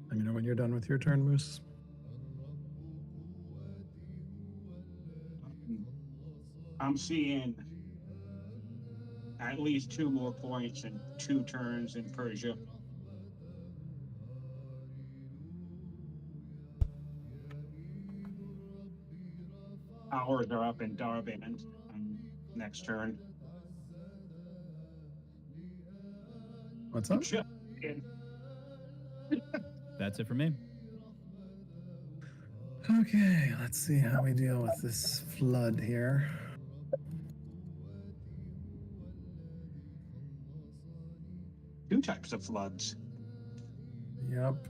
Let me know when you're done with your turn, Moose. I'm seeing at least 2 more points and 2 turns in Persia. Hours are up in Darband next turn. What's up? Just in. That's it for me. Okay, let's see how we deal with this flood here. Two types of floods. Yep.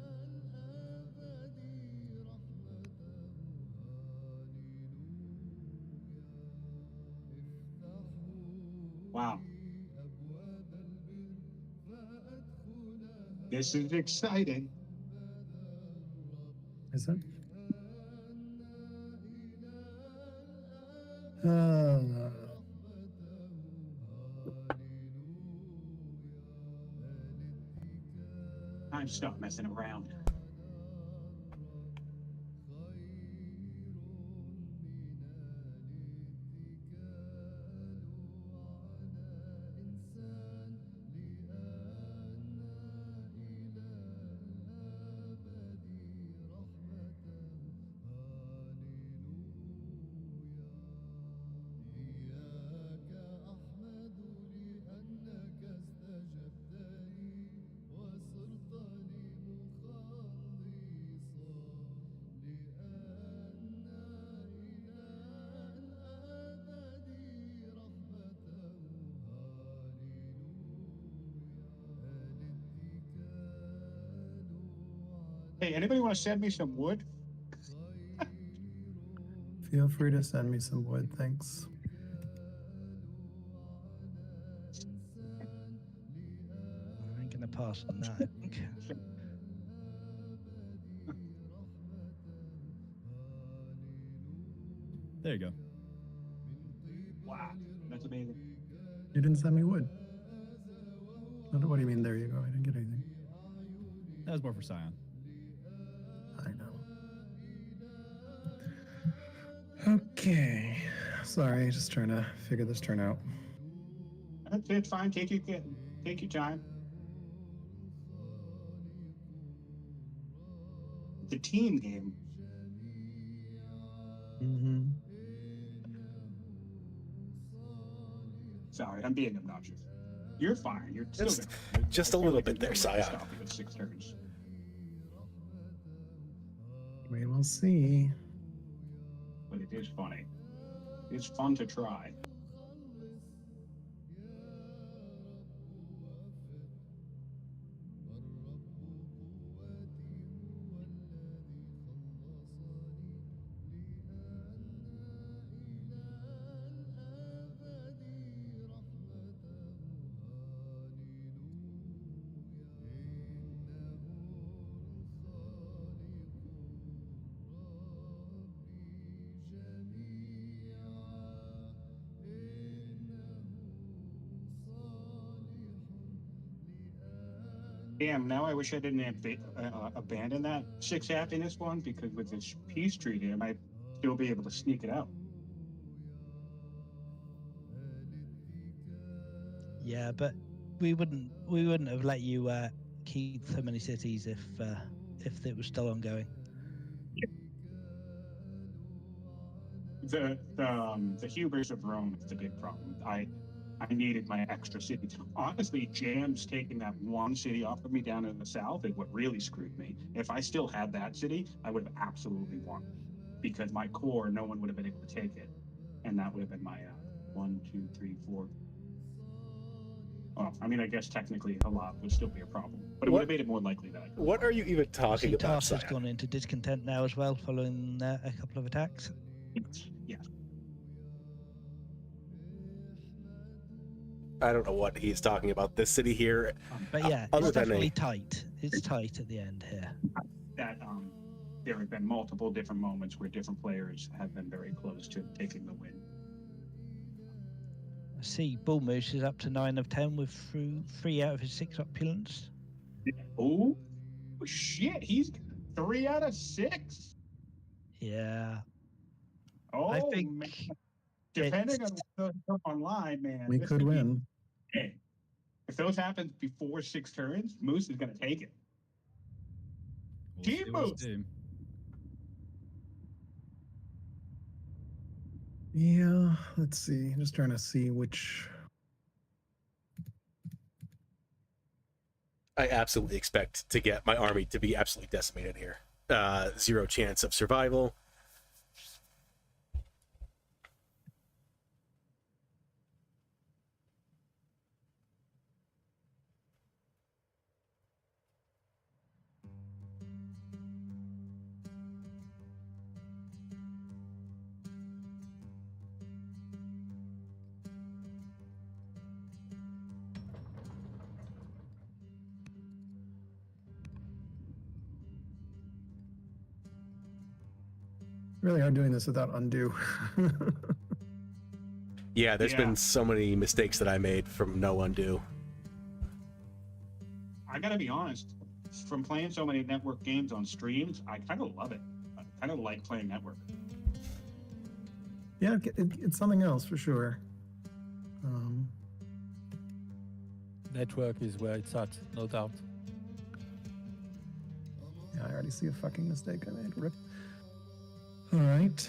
Wow. This is exciting. Is it? Uh, Time to stop messing around. Hey, anybody want to send me some wood? feel free to send me some wood, thanks. I'm gonna pass on that, I think. There you go. Wow, that's amazing. You didn't send me wood. What do you mean, there you go? I didn't get anything. That was more for Sion. I know. Okay. Sorry, just trying to figure this turn out. It's fine. Take your time. The team game. Mm-hmm. Sorry, I'm being obnoxious. You're fine. You're still Just- gonna, just a little bit there, Scion. Stop you with 6 turns. We will see. But it is funny. It's fun to try. Damn, now I wish I didn't abandon that 6 happiness one, because with this peace treaty, I might still be able to sneak it out. Yeah, but we wouldn't have let you keep so many cities if it was still ongoing. The hubris of Rome is the big problem. I needed my extra city. Honestly, Jam's taking that one city off of me down in the south is what really screwed me. If I still had that city, I would have absolutely won, because my core, no one would have been able to take it, and that would have been my 1, 2, 3, 4. Well, I mean, I guess technically Halab would still be a problem, but it would have made it more likely that I could. What are you even I talking see about, Tarsus has Scion? gone into discontent now as well, following a couple of attacks. Yes. I don't know what he's talking about. This city here, But yeah, other it's than definitely tight. It's tight at the end here. That there have been multiple different moments where different players have been very close to taking the win. I see Bullmoose is up to 9 of 10 with 3 out of his 6 opulence. Oh shit! He's 3 out of 6. Yeah. Oh, I think man. Depending it's- on what's up online, man, We this could be- win. Hey, if those happen before 6 turns, Moose is going to take it. We'll Team see, we'll Moose. see. Yeah, let's see. Just trying to see which. I absolutely expect to get my army to be absolutely decimated here. 0 chance of survival. Really hard doing this without undo. Yeah, there's Yeah. been so many mistakes that I made from no undo. I got to be honest, from playing so many network games on streams, I kind of love it. I kind of like playing network. Yeah, it's something else for sure. Network is where it's at, no doubt. Yeah, I already see a fucking mistake I made. Rip. All right.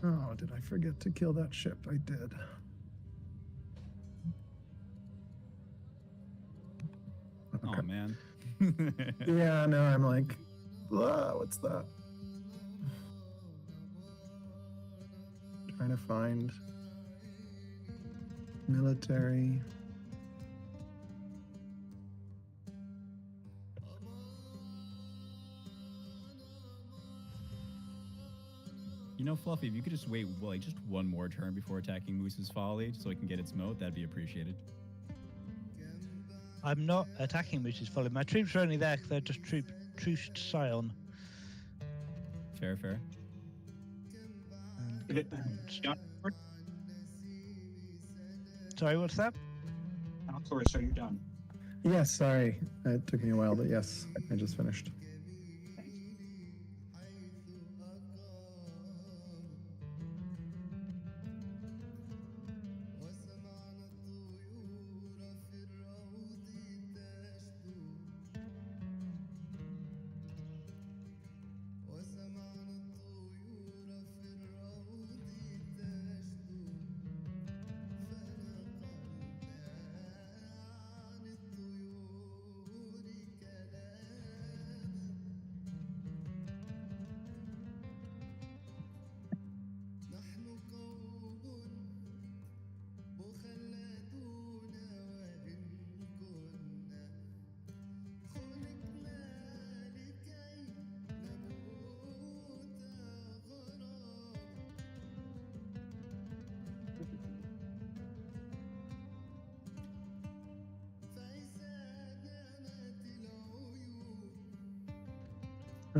Oh, did I forget to kill that ship? I did. Oh man. Yeah, no, I'm like, what's that? Trying to find military. You know, Fluffy, if you could just wait like just one more turn before attacking Moose's Folly, so I can get its moat, that'd be appreciated. I'm not attacking Moose's Folly. My troops are only there because they're just truced Sion. Fair, fair. Is it done? Sorry, what's that? Alcaras, so you're done. Yes, sorry. It took me a while, but yes, I just finished.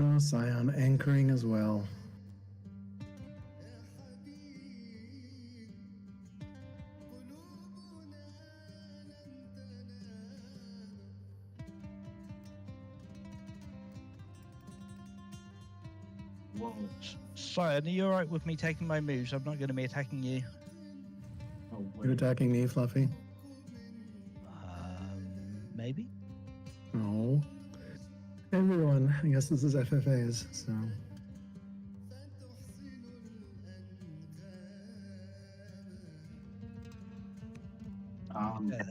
Oh, Scion anchoring as well. Whoa. Sire, are you alright with me taking my moves? I'm not going to be attacking you. Oh, You're wait. attacking me, Fluffy? Maybe? Oh. Everyone, I guess this is FFAs, so.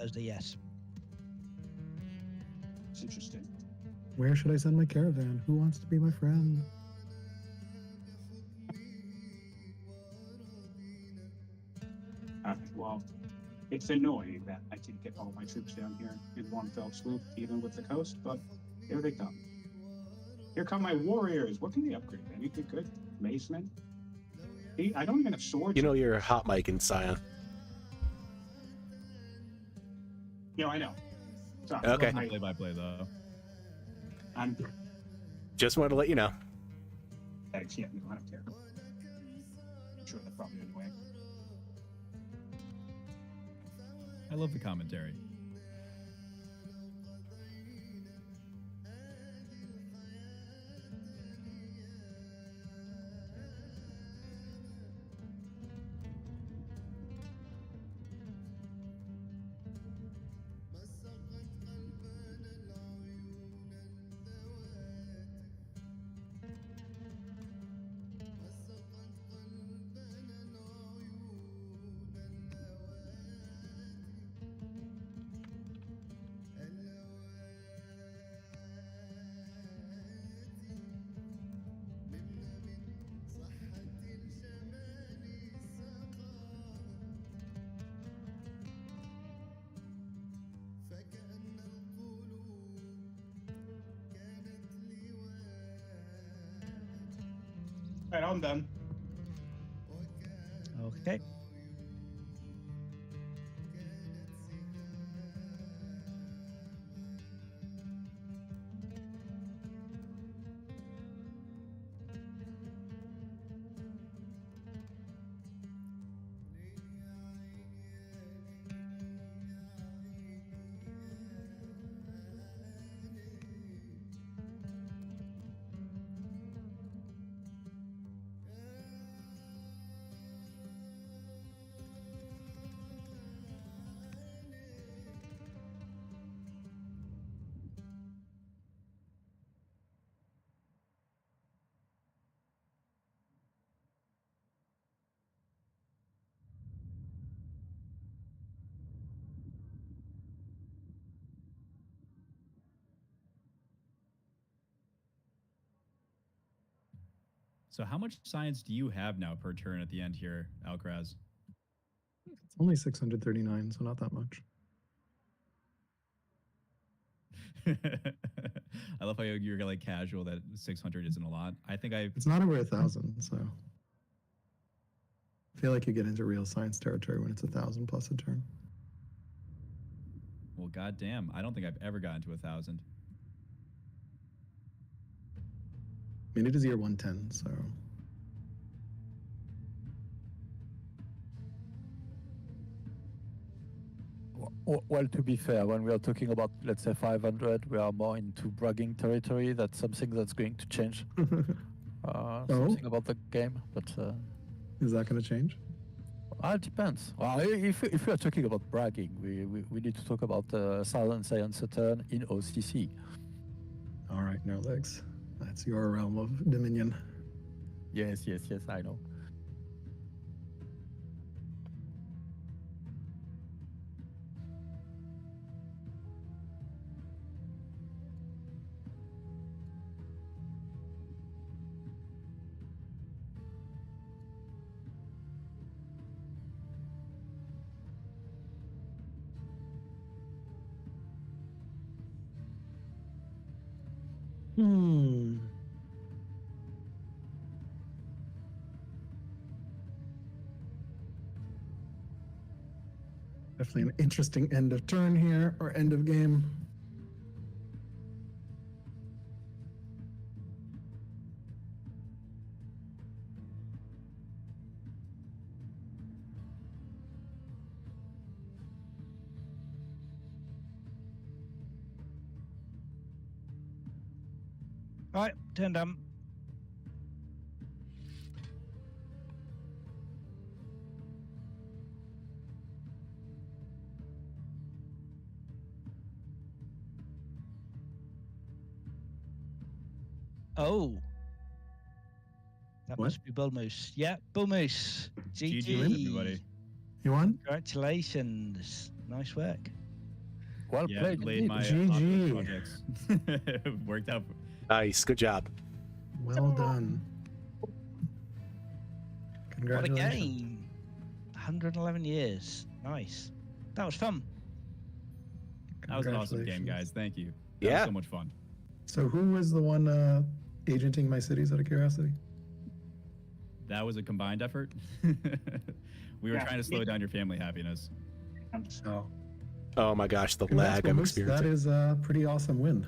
As a yes. It's interesting. Where should I send my caravan? Who wants to be my friend? Well, it's annoying that I didn't get all my troops down here in one fell swoop, even with the coast, but here they come. Here come my warriors. What can they upgrade? Anything good? Macemen? I don't even have swords. You know you're hot mic in Sion. I know. Sorry, Okay. Play by play though. I'm Just wanted to let you know. thanks. Yeah, no, I don't care. I'm sure that's probably annoying. I love the commentary. All right, I'm done. Okay. So how much science do you have now per turn at the end here, Alcaraz? It's only 639, so not that much. I love how you're like casual that 600 isn't a lot. I think I It's not over 1,000, so. I feel like you get into real science territory when it's 1,000 plus a turn. well, goddamn, I don't think I've ever gotten to 1,000. I mean, it is year 110, so. Well, to be fair, when we are talking about, let's say, 500, we are more into bragging territory. That's something that's going to change. Something about the game, but Is that going to change? it depends. If we are talking about bragging, we need to talk about Southern Science Saturn in OCC. All right, no legs. That's your realm of dominion. Yes, I know. Definitely an interesting end of turn here, or end of game. Right, turn done. Oh. That What? must be BullMoose. Yeah, BullMoose. GG, GG. everybody. You won? Congratulations. Nice work. Well Yeah, played. delayed indeed. my GG. opulence projects. Worked out. Nice. Good job. Well done. What a Congratulations. game. 111 years. Nice. That was fun. That was an awesome game, Congratulations. guys. Thank you. That Yeah. was so much fun. So who was the one agenting my cities out of curiosity? That was a combined effort. We were Yeah. trying to slow down your family happiness. Oh. Oh my gosh, the Congrats, lag I'm BullMoose. That experiencing. is a pretty awesome win.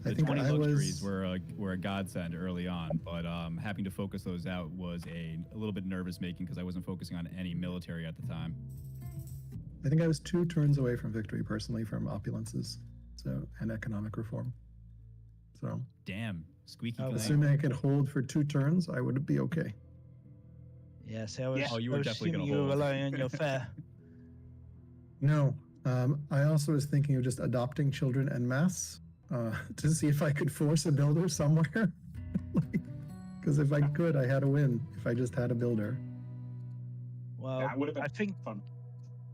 I The think 20 I luxuries was. were a godsend early on, but having to focus those out was a little bit nervous making because I wasn't focusing on any military at the time. I think I was 2 turns away from victory personally from opulences, and economic reform. So Damn, squeaky Oh, clean. assuming I could hold for 2 turns, I would be okay. Yeah, so I was, Yeah. Oh, you I were was definitely assuming gonna you were hold. relying on your fare. No, I also was thinking of just adopting children en masse to see if I could force a builder somewhere. Because if I could, I had a win. If I just had a builder. Well, That would have been I think fun.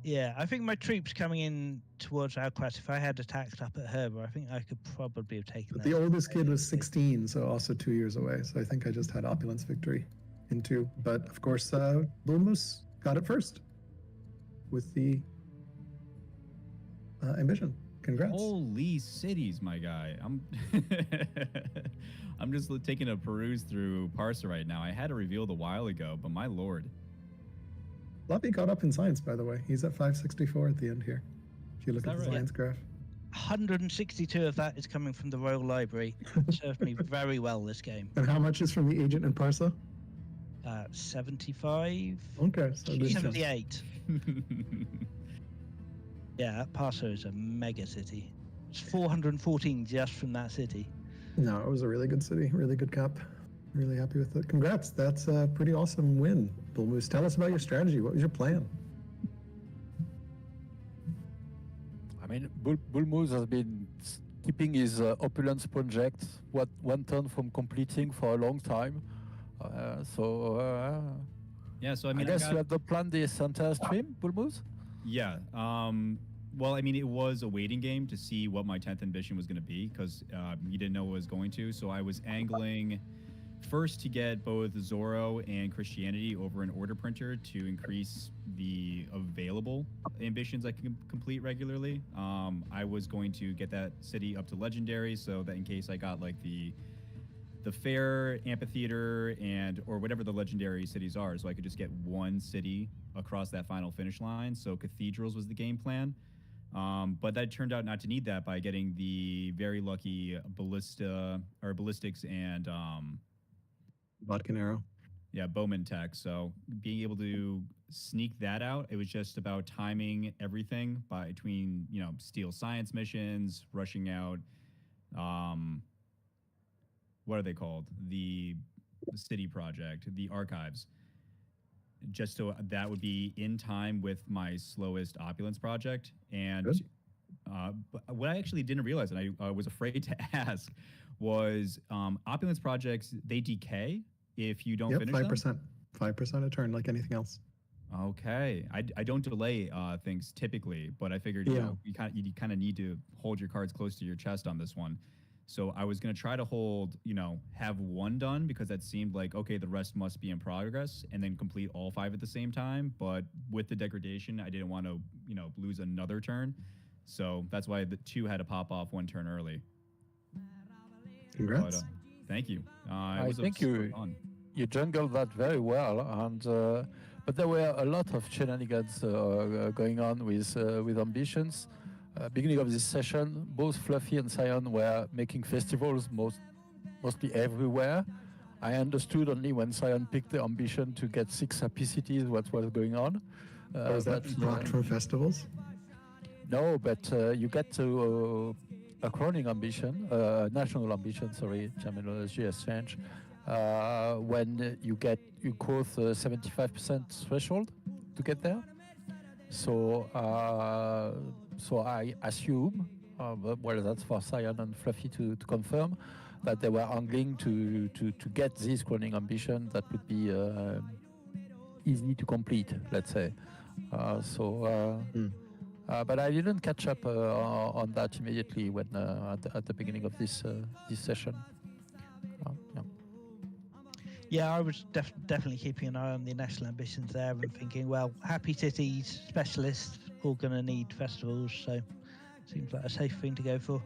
Yeah, I think my troops coming in towards Alcaras, if I had attacked up at Herber, I think I could probably have taken But that. the oldest kid was 16, so also 2 years away. So I think I just had opulence victory in 2. But of course, BullMoose got it first with the ambition. Congrats. Holy cities, my guy. I'm just taking a peruse through Parser right now. I had it revealed a while ago, but my lord. Floppy caught up in science, by the way. He's at 564 at the end here. If you look Is at the that right? science graph. 162 of that is coming from the Royal Library. Served me very well this game. And how much is from the agent and Parsa? 75? Okay, so good chunk. 78. Yeah, that Paso is a mega city. It's 414 just from that city. No, it was a really good city, really good cap. Really happy with it. Congrats, that's a pretty awesome win, BullMoose. Tell us about your strategy. What was your plan? I mean, BullMoose has been keeping his opulence project 1 turn from completing for a long time. Yeah, so I I mean, guess you had the plan this entire stream, BullMoose? Yeah. Well, I mean, it was a waiting game to see what my 10th ambition was going to be because you didn't know what it was going to. So I was angling first to get both Zorro and Christianity over an order printer to increase the available ambitions I can complete regularly. I was going to get that city up to legendary so that in case I got like the fair, amphitheater, or whatever the legendary cities are, so I could just get 1 city across that final finish line. So cathedrals was the game plan. But that turned out not to need that by getting the very lucky ballistics and Vodka arrow. yeah, Bowman tech. So being able to sneak that out, it was just about timing everything between, steal science missions, rushing out, what are they called? The city project, the archives. Just so that would be in time with my slowest opulence project. And Good. but what I actually didn't realize, and I was afraid to ask, was opulence projects, they decay if you don't Yep, finish 5%. them? 5% a turn, like anything else. Okay, I don't delay things typically, but I figured Yeah. you kind of need to hold your cards close to your chest on this one. So I was gonna try to hold, have 1 done because that seemed like okay, the rest must be in progress, and then complete all 5 at the same time. But with the degradation, I didn't want to, lose another turn. So that's why the 2 had to pop off 1 turn early. Congrats. But, thank you. I Was think super you- fun. You jungled that very well, and but there were a lot of shenanigans going on with ambitions. Beginning of this session, both Fluffy and Sion were making festivals mostly everywhere. I understood only when Sion picked the ambition to get 6 happy cities what was going on. Was that but, blocked from festivals? No, but you get to a crowning ambition, national ambition, sorry, terminology has changed, when you cross the 75% threshold to get there. So, so I assume, well, that's for Cyan and Fluffy to confirm, that they were angling to get this crowning ambition that would be easy to complete, let's say. But I didn't catch up on that immediately when at the beginning of this session. Yeah. Yeah, I was definitely keeping an eye on the national ambitions there and thinking, well, happy cities, specialists, all going to need festivals, so seems like a safe thing to go for.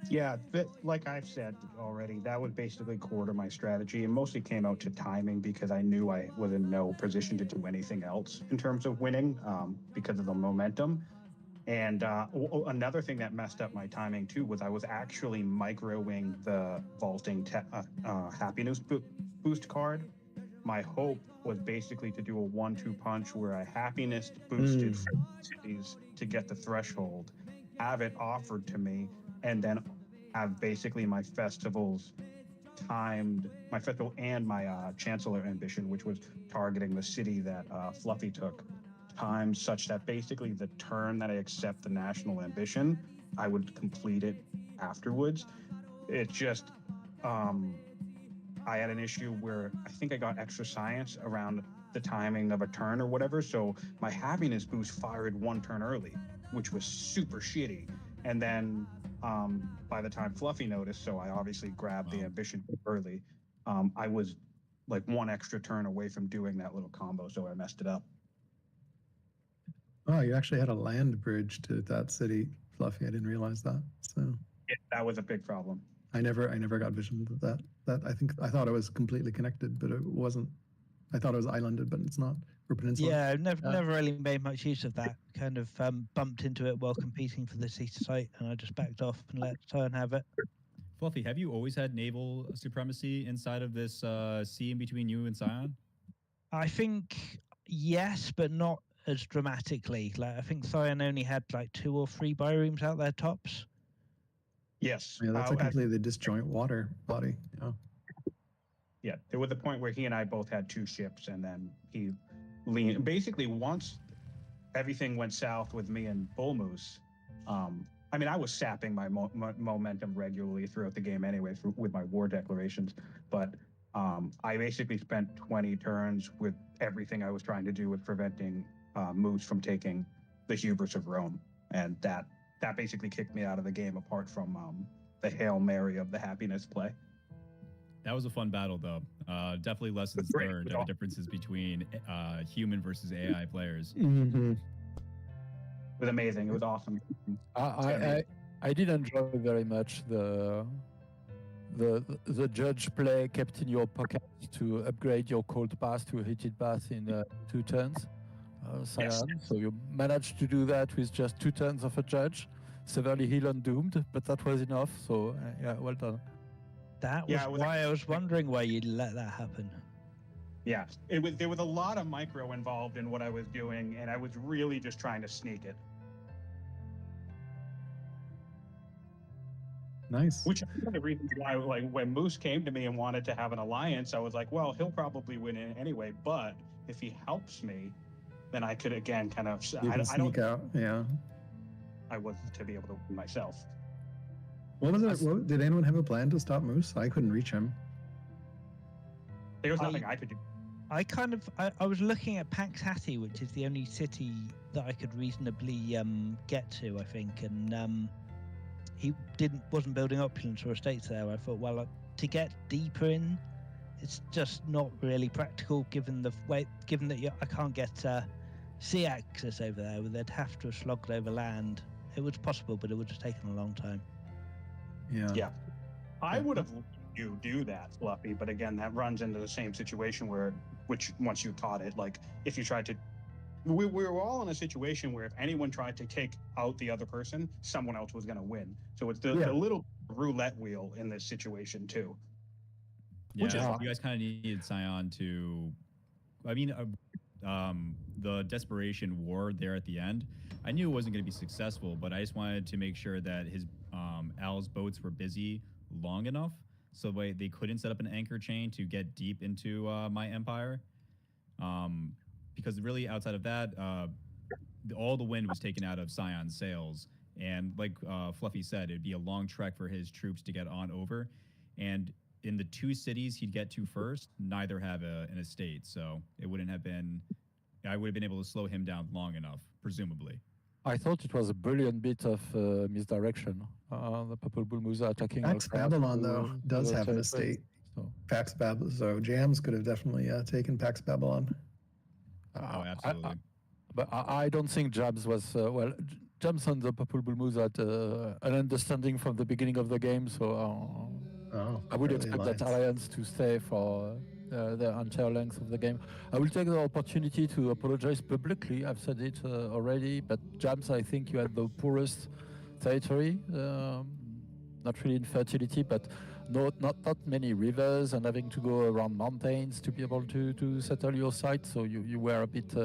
Yeah, like I've said already, that was basically core to my strategy. It mostly came out to timing because I knew I was in no position to do anything else in terms of winning because of the momentum. And another thing that messed up my timing too was I was actually microing the vaulting happiness boost card. My hope was basically to do a 1-2 punch where I happiness boosted cities to get the threshold, have it offered to me, and then have basically my festivals timed, my festival and my Chancellor ambition, which was targeting the city that Fluffy took, timed such that basically the turn that I accept the national ambition, I would complete it afterwards. It just, I had an issue where I think I got extra science around the timing of a turn or whatever, so my happiness boost fired 1 turn early, which was super shitty. And then by the time Fluffy noticed, so I obviously grabbed the ambition early, I was like 1 extra turn away from doing that little combo, so I messed it up. Oh, you actually had a land bridge to that city, Fluffy. I didn't realize that. So Yeah, that was a big problem. I never got vision of that. I thought it was completely connected, but it wasn't. I thought it was islanded, but it's not. Or peninsula. Yeah, I've never really made much use of that. Kind of bumped into it while competing for the Ceta site, and I just backed off and let Cyan have it. Fluffy, have you always had naval supremacy inside of this sea in between you and Cyan? I think yes, but not as dramatically. Like I think Cyan only had like 2 or 3 birooms out there tops. Yes. Yeah, that's a completely disjoint water body. Yeah. Yeah, there was a point where he and I both had 2 ships, and then he leaned. Basically, once everything went south with me and BullMoose, I mean, I was sapping my momentum regularly throughout the game anyway with my war declarations, but I basically spent 20 turns with everything I was trying to do with preventing Moose from taking the hubris of Rome, and that basically kicked me out of the game apart from the Hail Mary of the happiness play. That was a fun battle, though. Definitely lessons learned of the differences between human versus AI players. Mm-hmm. It was amazing. It was awesome. I did enjoy very much the judge play kept in your pocket to upgrade your cold bath to a heated bath in 2 turns. Cyan. Yes. So you managed to do that with just 2 turns of a judge, severely heal and doomed, but that was enough. So yeah, well done. That was why I was wondering why you let that happen. Yeah, there was a lot of micro involved in what I was doing, and I was really just trying to sneak it. Nice. Which is one of the reasons why, like, when Moose came to me and wanted to have an alliance, I was like, well, he'll probably win it anyway, but if he helps me, then I could again kind of sneak out. Yeah. I was to be able to win myself. What was it? Did anyone have a plan to stop Moose? I couldn't reach him. There was nothing I could do. I was looking at Paxhati, which is the only city that I could reasonably get to, I think, and he wasn't building opulence or estates there. I thought, well, to get deeper in, it's just not really practical given that I can't get sea access over there. They'd have to have slogged over land. It was possible, but it would have taken a long time. Yeah. I would have let you do that, Fluffy, but again, that runs into the same situation which once you taught it, like if you tried to, we were all in a situation where if anyone tried to take out the other person, someone else was going to win. So it's the little roulette wheel in this situation too. Yeah, you guys kind of needed Cyan to, I mean, the desperation war there at the end, I knew it wasn't going to be successful, but I just wanted to make sure that his Al's boats were busy long enough so they couldn't set up an anchor chain to get deep into my empire. Because really, outside of that, all the wind was taken out of Sion's sails. And like Fluffy said, it'd be a long trek for his troops to get on over. And in the 2 cities he'd get to first, neither have an estate. So it wouldn't have been, I would have been able to slow him down long enough, presumably. I thought it was a brilliant bit of misdirection. The PurpleBullMoose attacking. Pax Alcaraz Babylon, to- though, to does the have an territory. estate. So, Pax Babylon. So Jams could have definitely taken Pax Babylon. Oh, absolutely. But I don't think Jabs was well. Jabs and the PurpleBullMoose had an understanding from the beginning of the game, so Oh, I would early expect alliance. that alliance to stay for the entire length of the game. I will take the opportunity to apologize publicly. I've said it already, but Jabs, I think you had the poorest territory. Not really in fertility, but not many rivers and having to go around mountains to be able to settle your site. So you were a bit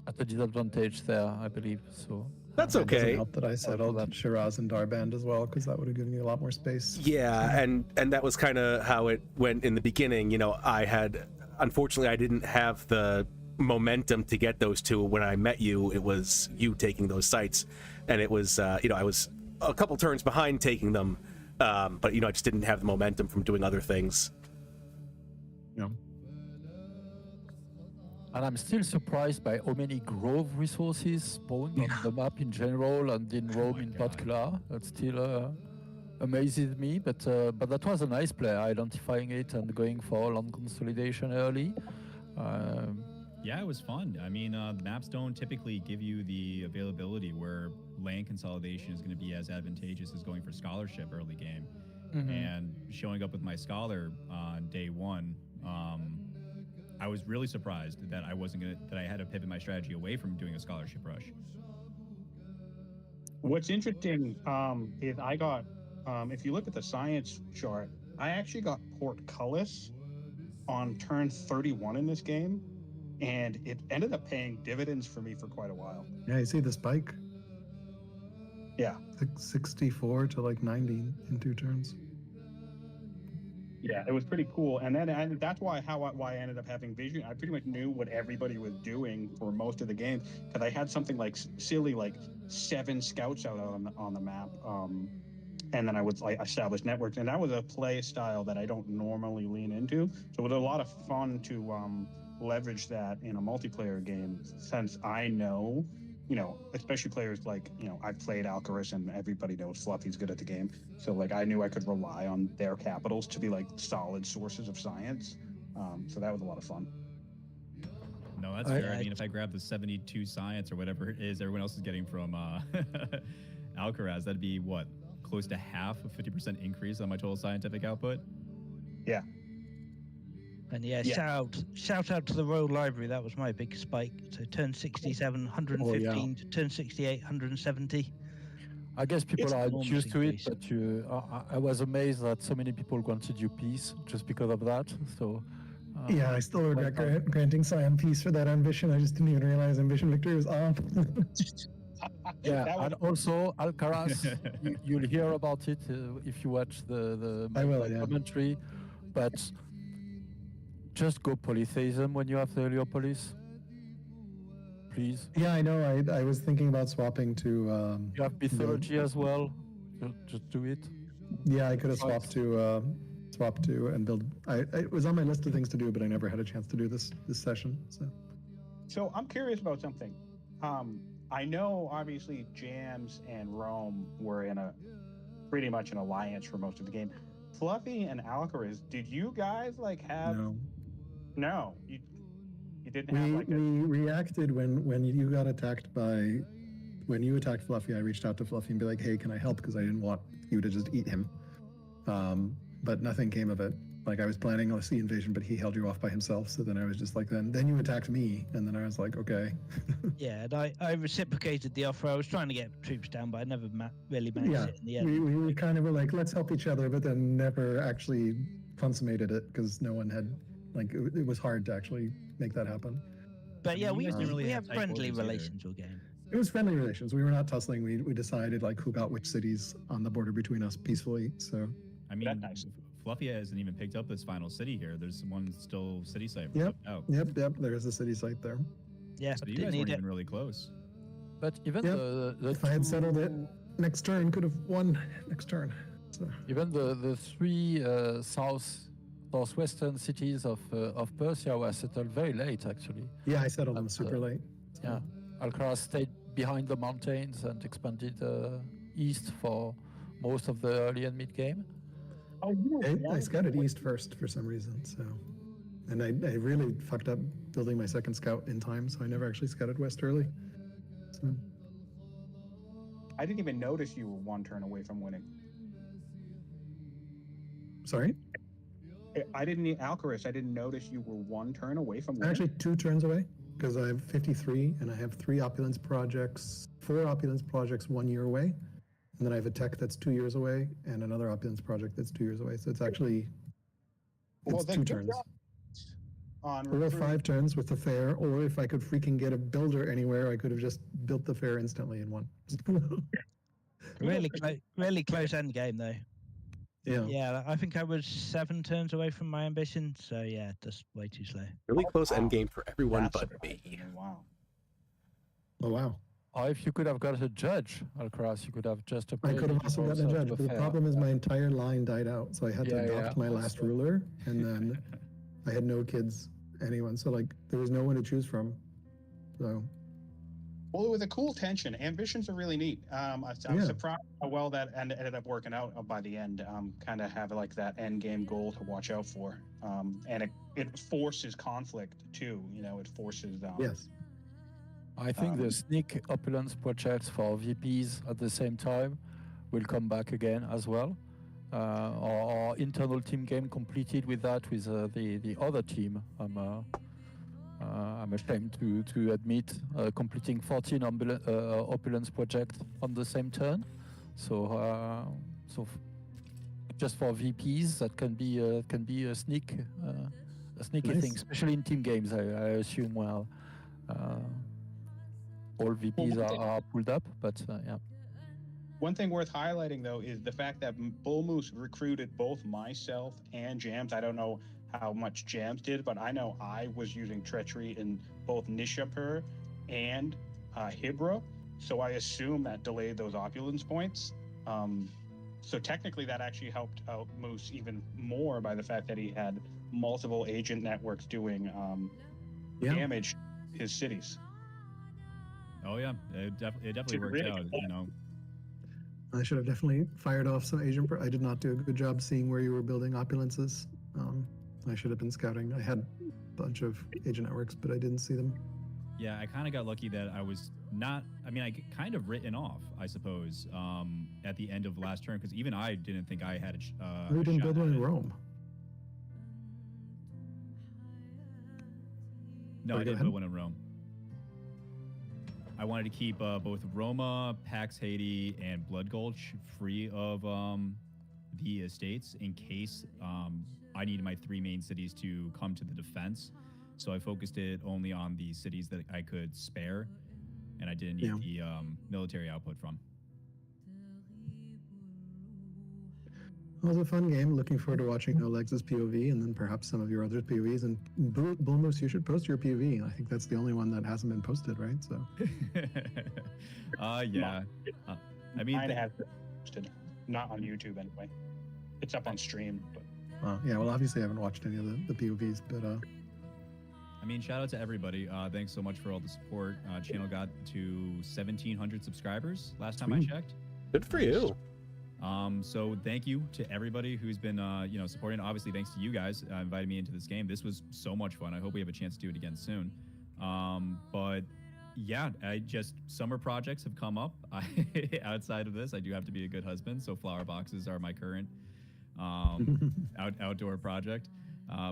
at a disadvantage there, I believe. So That's It doesn't okay. help that I settled that. Shiraz and Darband as well, because that would have given you a lot more space. Yeah, and that was kind of how it went in the beginning. You know, unfortunately, I didn't have the momentum to get those 2. When I met you, it was you taking those sites, and it was, I was a couple turns behind taking them, but, I just didn't have the momentum from doing other things. Yeah. And I'm still surprised by how many grove resources spawned on the map in general and in Rome in particular. That still amazes me, but that was a nice play, identifying it and going for land consolidation early. Yeah, it was fun. I mean, maps don't typically give you the availability where land consolidation is going to be as advantageous as going for scholarship early game. And showing up with my scholar on day 1, I was really surprised that I had to pivot my strategy away from doing a scholarship rush. What's interesting is I got, if you look at the science chart, I actually got portcullis on turn 31 in this game, and it ended up paying dividends for me for quite a while. Yeah, you see the spike? Yeah. 64 to like 90 in 2 turns. Yeah, it was pretty cool, and that's why I ended up having vision. I pretty much knew what everybody was doing for most of the game, because I had something like silly like 7 scouts out on the map, and then I would establish networks, and that was a play style that I don't normally lean into. So it was a lot of fun to leverage that in a multiplayer game, since I know, especially players like, I've played Alcaras and everybody knows Fluffy's good at the game. So like I knew I could rely on their capitals to be like solid sources of science. So that was a lot of fun. No, that's fair. I mean, if I grab the 72 science or whatever it is everyone else is getting from Alcaraz, that'd be what? Close to half, a 50% increase on my total scientific output? Yeah. And shout out to the Royal Library. That was my big spike. So turn 67, 115 to turn 68, 170. I guess people It's are enormous used to it, increase. but I was amazed that so many people granted you peace just because of that. So Yeah, I still regret granting Scion peace for that ambition. I just didn't even realize ambition victory was off. yeah, and also Alcaraz, you'll hear about it if you watch the I will, yeah. commentary, but just go polytheism when you have the Heliopolis, please. Yeah, I know. I was thinking about swapping to. You have mythology as well. Just do it. Yeah, I could have swapped to and build. It was on my list of things to do, but I never had a chance to do this session. So I'm curious about something. I know obviously Jams and Rome were in pretty much an alliance for most of the game. Fluffy and Alcaraz, did you guys have? No, you didn't have we reacted when you got attacked by. When you attacked Fluffy, I reached out to Fluffy and be like, "Hey, can I help?" Because I didn't want you to just eat him. But nothing came of it. Like I was planning a sea invasion, but he held you off by himself. So then I was just like, then you attacked me, and then I was like, okay. Yeah, and I reciprocated the offer. I was trying to get troops down, but I never really managed it in the end. We kind of were like, let's help each other, but then never actually consummated it because no one had Like it was hard to actually make that happen. But yeah, you we guys didn't really we have have tight friendly borders either. relations with game. It was friendly relations. We were not tussling. We decided like who got which cities on the border between us peacefully. So I mean, That's nice. Fluffy hasn't even picked up this final city here. There's one still city site Yep. out. yep, there is a city site there. Yeah, So you didn't guys need weren't it. even really close. But even Yep. the If I had settled it two- next turn, could have won next turn. So even the three southwestern cities of Persia were settled very late, actually. yeah, I settled them That's, super late. So, Yeah, Alcaraz stayed behind the mountains and expanded east for most of the early and mid game. Oh, I scouted east first for some reason. So, and I really fucked up building my second scout in time, so I never actually scouted west early. So, I didn't even notice you were one turn away from winning. sorry, I didn't need Alcaraz. I didn't notice you were one turn away from winning. actually 2 turns away because I have 53 and I have 3 opulence projects, 4 opulence projects 1 year away. And then I have a tech that's 2 years away and another opulence project that's 2 years away. So it's actually Well, it's then 2 good turns. job on Or recruiting. 5 turns with the fair, or if I could freaking get a builder anywhere, I could have just built the fair instantly in one. Really close end game though. yeah. Yeah, I think I was 7 turns away from my ambition. So yeah, just way too slow. Really close wow. end game for everyone That's but surprising. me. Wow. Oh wow. Or if you could have got a judge, Alcaraz, you could have just I appointed could have also gotten a yourself judge, to but the fair. problem is my entire line died out, so I had to Yeah, adopt yeah. my last ruler, and then I had no kids, anyone, so like there was no one to choose from. So Well, it was a cool tension. Ambitions are really neat. I'm Yeah. surprised how well that ended up working out by the end. Kind of have like that end game goal to watch out for, and it forces conflict too. You know, it forces. yes, I think the sneak opulence projects for VPs at the same time will come back again as well. Our internal team game completed with that with the other team. I'm ashamed to admit completing 14 opulence projects on the same turn. So just for VPs, that can be a sneaky Nice. thing, especially in team games. I assume all VPs are pulled up, but yeah. One thing worth highlighting though is the fact that Bullmoose recruited both myself and Jams. I don't know how much Jams did, but I know I was using treachery in both Nishapur and Hibra, so I assume that delayed those opulence points. So technically that actually helped out Moose even more by the fact that he had multiple agent networks doing yeah. damage to his cities. Oh yeah, it definitely worked really out. cool. You know, I should have definitely fired off some agent. I did not do a good job seeing where you were building opulences. I should have been scouting. I had a bunch of agent networks, but I didn't see them. yeah, I kind of got lucky that I was not. I mean, I kind of written off, I suppose, at the end of last turn because even I didn't think I had a. We didn't shot build at one in it. Rome. No, Sorry, I go didn't ahead. put one in Rome. I wanted to keep both Roma, Pax Haiti, and Blood Gulch free of the estates in case I needed my 3 main cities to come to the defense. So I focused it only on the cities that I could spare, and I didn't need the military output from. It was a fun game. Looking forward to watching Oleg's POV and then perhaps some of your other POVs. And Bullmoose, you should post your POV. I think that's the only one that hasn't been posted, right? So Yeah. I mean, Mine has been posted, not on YouTube anyway. It's up on stream, but yeah. Well, obviously I haven't watched any of the POVs, but I mean, shout out to everybody. Thanks so much for all the support. Channel got to 1,700 subscribers last time I Sweet. checked. Good for you. So thank you to everybody who's been, supporting. Obviously, thanks to you guys inviting me into this game. This was so much fun. I hope we have a chance to do it again soon. But yeah, summer projects have come up. Outside of this, I do have to be a good husband. So flower boxes are my current outdoor project.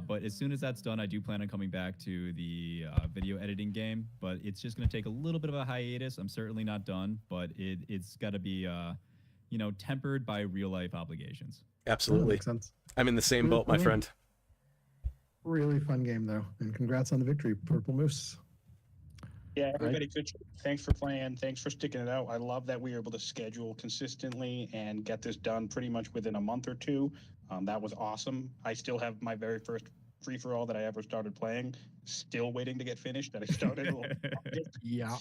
But as soon as that's done, I do plan on coming back to the video editing game. But it's just going to take a little bit of a hiatus. I'm certainly not done, but it's got to be tempered by real life obligations. that Absolutely. makes sense. I'm in the same boat, my friend. Really fun game though, and congrats on the victory, Purple Moose. Yeah, everybody, good. Thanks for playing. Thanks for sticking it out. I love that we were able to schedule consistently and get this done pretty much within a month or two. That was awesome. I still have my very first free-for-all that I ever started playing. Still waiting to get finished. That I started. Yeah.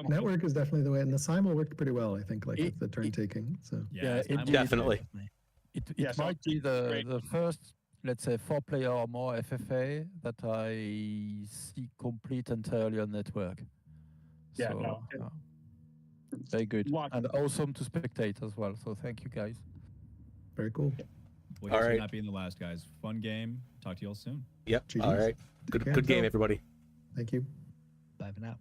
Network is definitely the way, and the simul worked pretty well. I think, like with the turn taking. So Yeah, I'm definitely. It Yeah, so might be great. the first, let's say, 4-player or more FFA that I see complete entirely on network. Yeah, So, no, very good. Lot- And awesome to spectate as well. So thank you guys. very cool. Well, All here's to right. not being the last, guys. Fun game. Talk to you all soon. Yep. GGs. All right. Good game, everybody. Thank you. Bye for now.